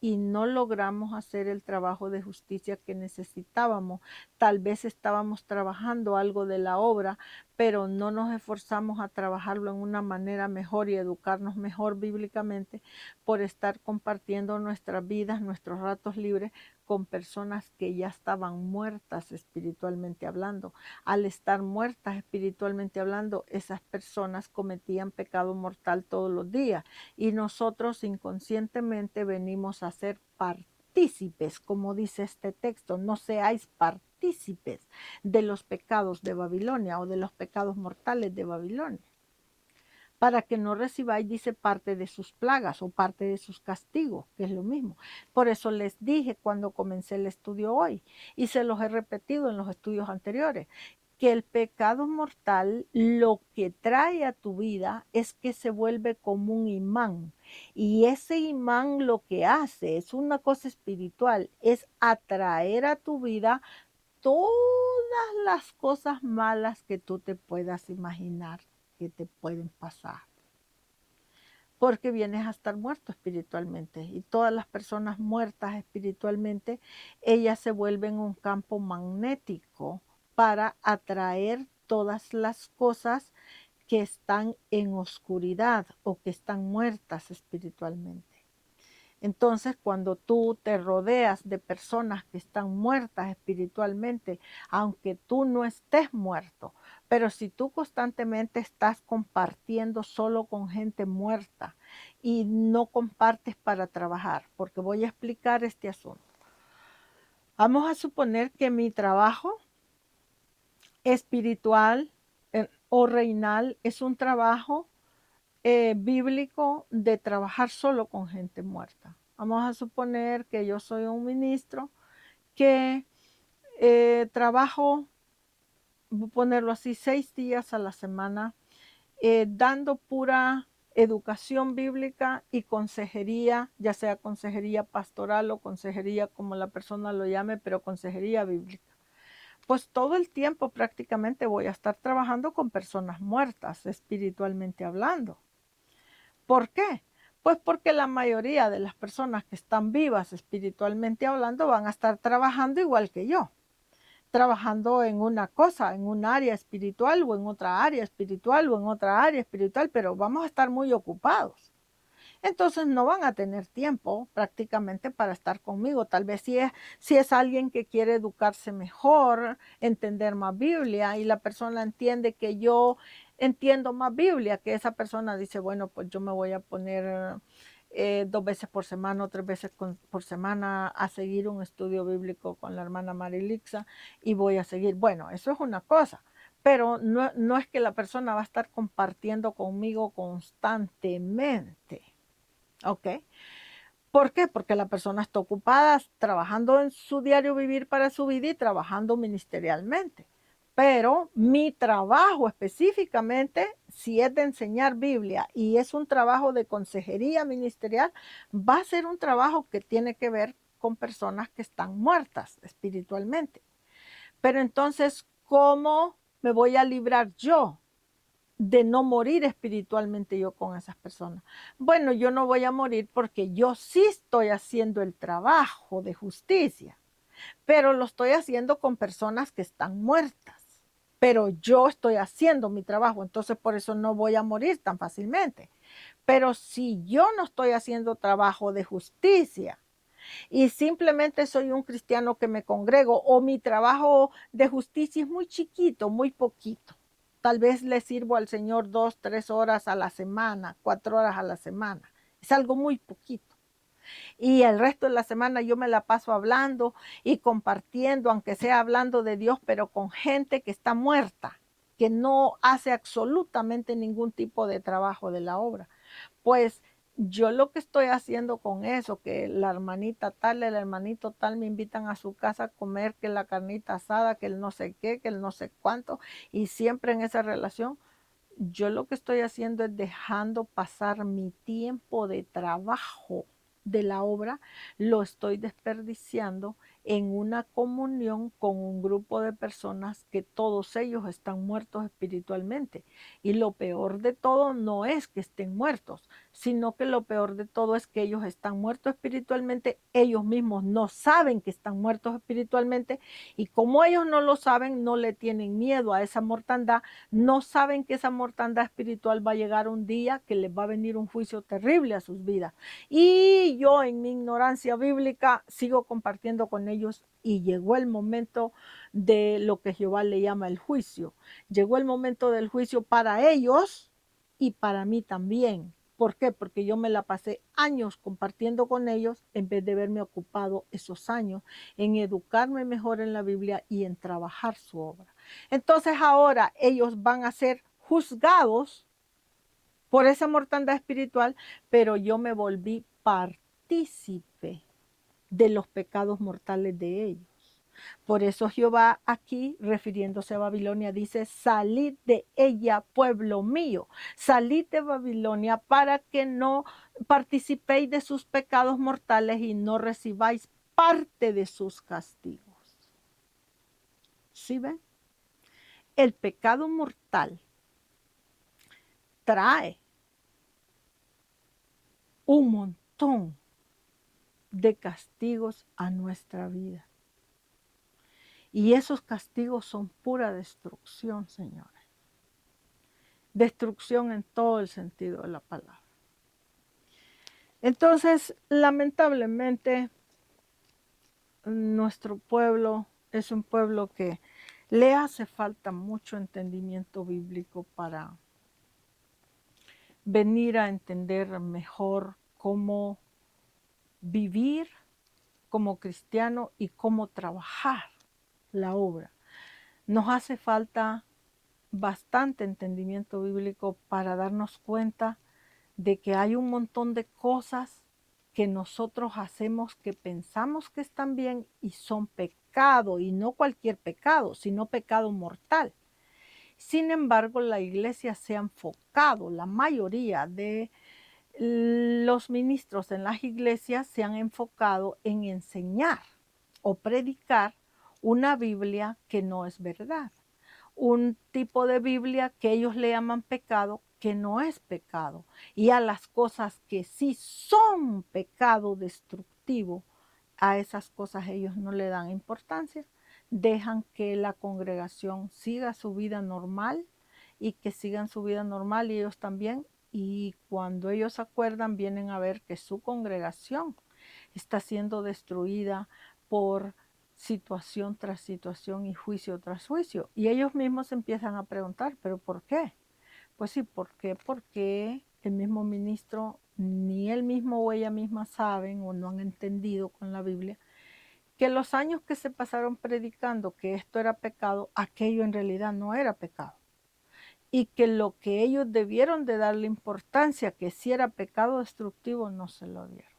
y no logramos hacer el trabajo de justicia que necesitábamos. Tal vez estábamos trabajando algo de la obra, pero no nos esforzamos a trabajarlo en una manera mejor y educarnos mejor bíblicamente, por estar compartiendo nuestras vidas, nuestros ratos libres con personas que ya estaban muertas espiritualmente hablando. Al estar muertas espiritualmente hablando, esas personas cometían pecado mortal todos los días, y nosotros inconscientemente venimos a ser partícipes, como dice este texto, no seáis partícipes de los pecados de Babilonia o de los pecados mortales de Babilonia. para que no recibáis, dice, parte de sus plagas o parte de sus castigos, que es lo mismo. Por eso les dije cuando comencé el estudio hoy, y se los he repetido en los estudios anteriores, que el pecado mortal lo que trae a tu vida es que se vuelve como un imán. Y ese imán lo que hace es una cosa espiritual, es atraer a tu vida todas las cosas malas que tú te puedas imaginar que te pueden pasar. Porque vienes a estar muerto espiritualmente y todas las personas muertas espiritualmente, ellas se vuelven un campo magnético para atraer todas las cosas que están en oscuridad o que están muertas espiritualmente. Entonces, cuando tú te rodeas de personas que están muertas espiritualmente, aunque tú no estés muerto, pero si tú constantemente estás compartiendo solo con gente muerta y no compartes para trabajar, porque voy a explicar este asunto. Vamos a suponer que mi trabajo espiritual o reinal es un trabajo bíblico de trabajar solo con gente muerta. Vamos a suponer que yo soy un ministro que trabajo, voy a ponerlo así, 6 días a la semana, dando pura educación bíblica y consejería, ya sea consejería pastoral o consejería como la persona lo llame, pero consejería bíblica. Pues todo el tiempo prácticamente voy a estar trabajando con personas muertas, espiritualmente hablando. ¿Por qué? Pues porque la mayoría de las personas que están vivas espiritualmente hablando van a estar trabajando igual que yo, trabajando en una cosa, en un área espiritual o en otra área espiritual o en otra área espiritual, pero vamos a estar muy ocupados. Entonces no van a tener tiempo prácticamente para estar conmigo. Tal vez si es alguien que quiere educarse mejor, entender más Biblia y la persona entiende que yo entiendo más Biblia, que esa persona dice, bueno, pues yo me voy a poner 2 veces por semana o 3 veces por semana a seguir un estudio bíblico con la hermana Marilixa y voy a seguir. Bueno, eso es una cosa. Pero no es que la persona va a estar compartiendo conmigo constantemente. ¿Ok? ¿Por qué? Porque la persona está ocupada trabajando en su diario vivir para su vida y trabajando ministerialmente. Pero mi trabajo específicamente, si es de enseñar Biblia y es un trabajo de consejería ministerial, va a ser un trabajo que tiene que ver con personas que están muertas espiritualmente. Pero entonces, ¿cómo me voy a librar yo de no morir espiritualmente yo con esas personas? Bueno, yo no voy a morir porque yo sí estoy haciendo el trabajo de justicia, pero lo estoy haciendo con personas que están muertas. Pero yo estoy haciendo mi trabajo, entonces por eso no voy a morir tan fácilmente. Pero si yo no estoy haciendo trabajo de justicia y simplemente soy un cristiano que me congrego o mi trabajo de justicia es muy chiquito, muy poquito, tal vez le sirvo al Señor 2, 3 horas a la semana, 4 horas a la semana. Es algo muy poquito. Y el resto de la semana yo me la paso hablando y compartiendo, aunque sea hablando de Dios, pero con gente que está muerta, que no hace absolutamente ningún tipo de trabajo de la obra. Pues yo lo que estoy haciendo con eso, que la hermanita tal, el hermanito tal me invitan a su casa a comer, que la carnita asada, que el no sé qué, que el no sé cuánto, y siempre en esa relación, yo lo que estoy haciendo es dejando pasar mi tiempo de trabajo de la obra, lo estoy desperdiciando en una comunión con un grupo de personas que todos ellos están muertos espiritualmente. Y lo peor de todo no es que estén muertos, sino que lo peor de todo es que ellos están muertos espiritualmente, ellos mismos no saben que están muertos espiritualmente y como ellos no lo saben, no le tienen miedo a esa mortandad, no saben que esa mortandad espiritual va a llegar un día que les va a venir un juicio terrible a sus vidas. Y yo en mi ignorancia bíblica sigo compartiendo con ellos y llegó el momento de lo que Jehová le llama el juicio. Llegó el momento del juicio para ellos y para mí también. ¿Por qué? Porque yo me la pasé años compartiendo con ellos en vez de haberme ocupado esos años en educarme mejor en la Biblia y en trabajar su obra. Entonces ahora ellos van a ser juzgados por esa mortandad espiritual, pero yo me volví partícipe de los pecados mortales de ellos. Por eso Jehová aquí, refiriéndose a Babilonia, dice, salid de ella, pueblo mío, salid de Babilonia para que no participéis de sus pecados mortales y no recibáis parte de sus castigos. ¿Sí ven? El pecado mortal trae un montón de castigos a nuestra vida. Y esos castigos son pura destrucción, señores. Destrucción en todo el sentido de la palabra. Entonces, lamentablemente, nuestro pueblo es un pueblo que le hace falta mucho entendimiento bíblico para venir a entender mejor cómo vivir como cristiano y cómo trabajar la obra. Nos hace falta bastante entendimiento bíblico para darnos cuenta de que hay un montón de cosas que nosotros hacemos que pensamos que están bien y son pecado, y no cualquier pecado, sino pecado mortal. Sin embargo, la iglesia se ha enfocado, la mayoría de los ministros en las iglesias se han enfocado en enseñar o predicar una Biblia que no es verdad, un tipo de Biblia que ellos le llaman pecado, que no es pecado, y a las cosas que sí son pecado destructivo, a esas cosas ellos no le dan importancia, dejan que la congregación siga su vida normal y que sigan su vida normal y ellos también, y cuando ellos acuerdan vienen a ver que su congregación está siendo destruida por situación tras situación y juicio tras juicio. Y ellos mismos empiezan a preguntar, ¿pero por qué? Pues sí, ¿por qué? Porque el mismo ministro, ni él mismo o ella misma saben o no han entendido con la Biblia que los años que se pasaron predicando que esto era pecado, aquello en realidad no era pecado. Y que lo que ellos debieron de darle importancia, que si era pecado destructivo, no se lo dieron.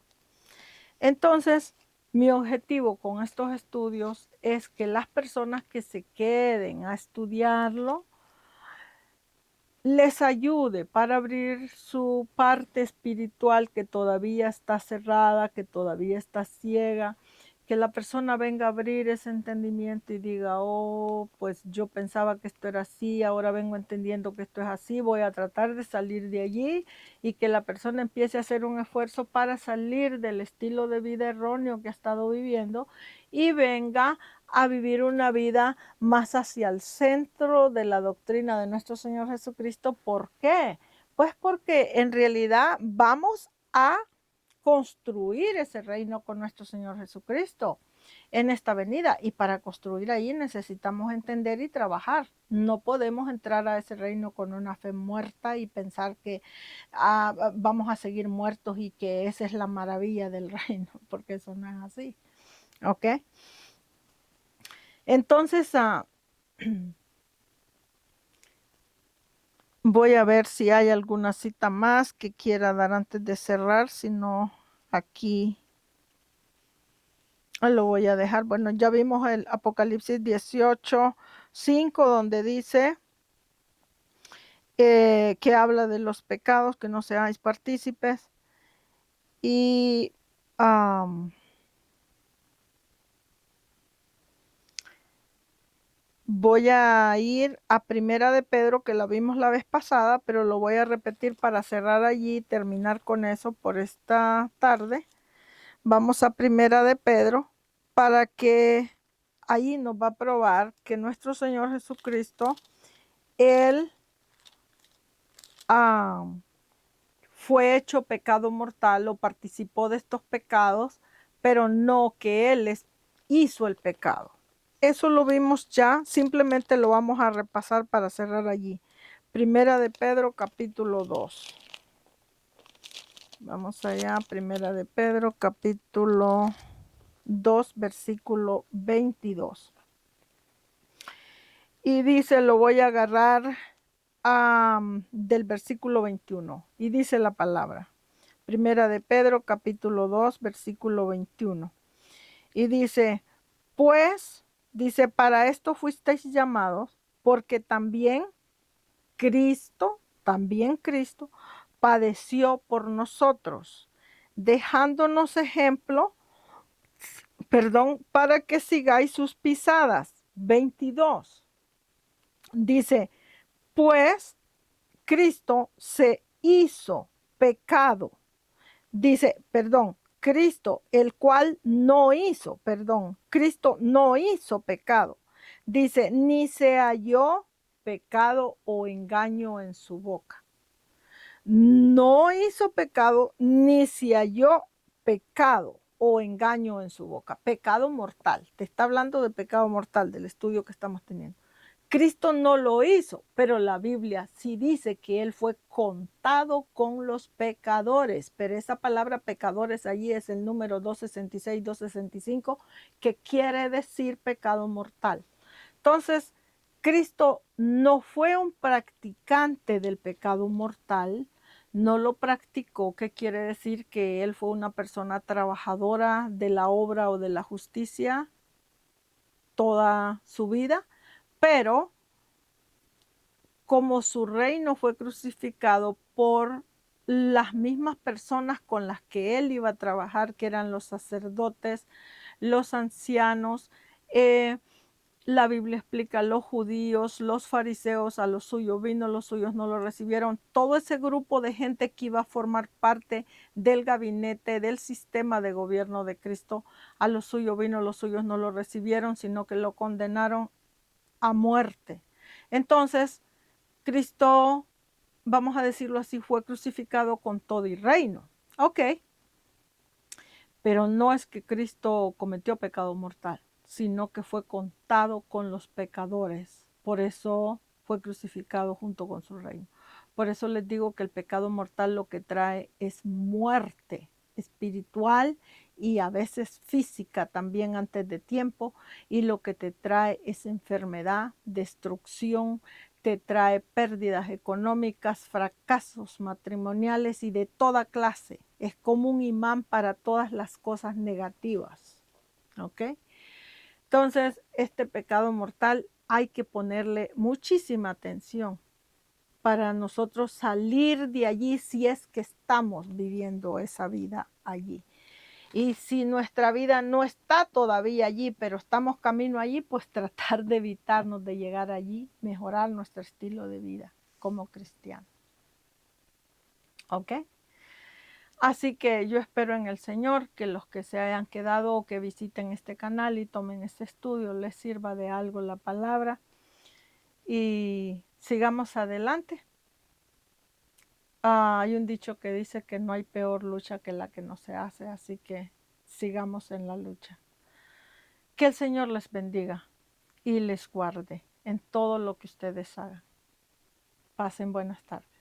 Entonces, mi objetivo con estos estudios es que las personas que se queden a estudiarlo les ayude para abrir su parte espiritual que todavía está cerrada, que todavía está ciega, que la persona venga a abrir ese entendimiento y diga, oh, pues yo pensaba que esto era así, ahora vengo entendiendo que esto es así, voy a tratar de salir de allí, y que la persona empiece a hacer un esfuerzo para salir del estilo de vida erróneo que ha estado viviendo y venga a vivir una vida más hacia el centro de la doctrina de nuestro Señor Jesucristo. ¿Por qué? Pues porque en realidad vamos a construir ese reino con nuestro Señor Jesucristo en esta venida, y para construir ahí necesitamos entender y trabajar. No podemos entrar a ese reino con una fe muerta y pensar que vamos a seguir muertos y que esa es la maravilla del reino, porque eso no es así. ¿Ok? Entonces, voy a ver si hay alguna cita más que quiera dar antes de cerrar, si no, aquí lo voy a dejar. Bueno, ya vimos el Apocalipsis 18:5, donde dice que habla de los pecados, que no seáis partícipes. Y voy a ir a Primera de Pedro, que la vimos la vez pasada, pero lo voy a repetir para cerrar allí y terminar con eso por esta tarde. Vamos a Primera de Pedro para que ahí nos va a probar que nuestro Señor Jesucristo, Él fue hecho pecado mortal o participó de estos pecados, pero no que Él hizo el pecado. Eso lo vimos ya, simplemente lo vamos a repasar para cerrar allí. Primera de Pedro, capítulo 2. Vamos allá, Primera de Pedro, capítulo 2, versículo 22. Y dice, lo voy a agarrar del versículo 21 y dice la palabra. Primera de Pedro, capítulo 2, versículo 21. Y dice, pues, dice, para esto fuisteis llamados, porque también Cristo, padeció por nosotros, dejándonos ejemplo, para que sigáis sus pisadas. 22. Dice, pues Cristo se hizo pecado. Dice, Cristo, el cual no hizo, Cristo no hizo pecado. Dice, ni se halló pecado o engaño en su boca. No hizo pecado, ni se halló pecado o engaño en su boca. Pecado mortal. Te está hablando de pecado mortal, del estudio que estamos teniendo. Cristo no lo hizo, pero la Biblia sí dice que Él fue contado con los pecadores. Pero esa palabra pecadores allí es el número 266, 265, que quiere decir pecado mortal. Entonces, Cristo no fue un practicante del pecado mortal, no lo practicó, que quiere decir que Él fue una persona trabajadora de la obra o de la justicia toda su vida, pero como su reino fue crucificado por las mismas personas con las que él iba a trabajar, que eran los sacerdotes, los ancianos, la Biblia explica, los judíos, los fariseos, a los suyos vino, los suyos no lo recibieron. Todo ese grupo de gente que iba a formar parte del gabinete, del sistema de gobierno de Cristo, a los suyos vino, los suyos no lo recibieron, sino que lo condenaron a muerte. Entonces, Cristo, vamos a decirlo así, fue crucificado con todo y reino. Ok, pero no es que Cristo cometió pecado mortal, sino que fue contado con los pecadores. Por eso fue crucificado junto con su reino. Por eso les digo que el pecado mortal lo que trae es muerte espiritual y a veces física también antes de tiempo, y lo que te trae es enfermedad, destrucción, te trae pérdidas económicas, fracasos matrimoniales y de toda clase. Es como un imán para todas las cosas negativas. ¿Ok? Entonces, este pecado mortal hay que ponerle muchísima atención para nosotros salir de allí si es que estamos viviendo esa vida allí. Y si nuestra vida no está todavía allí, pero estamos camino allí, pues tratar de evitarnos de llegar allí, mejorar nuestro estilo de vida como cristianos. ¿Ok? Así que yo espero en el Señor que los que se hayan quedado o que visiten este canal y tomen este estudio les sirva de algo la palabra y sigamos adelante. Hay un dicho que dice que no hay peor lucha que la que no se hace, así que sigamos en la lucha. Que el Señor les bendiga y les guarde en todo lo que ustedes hagan. Pasen buenas tardes.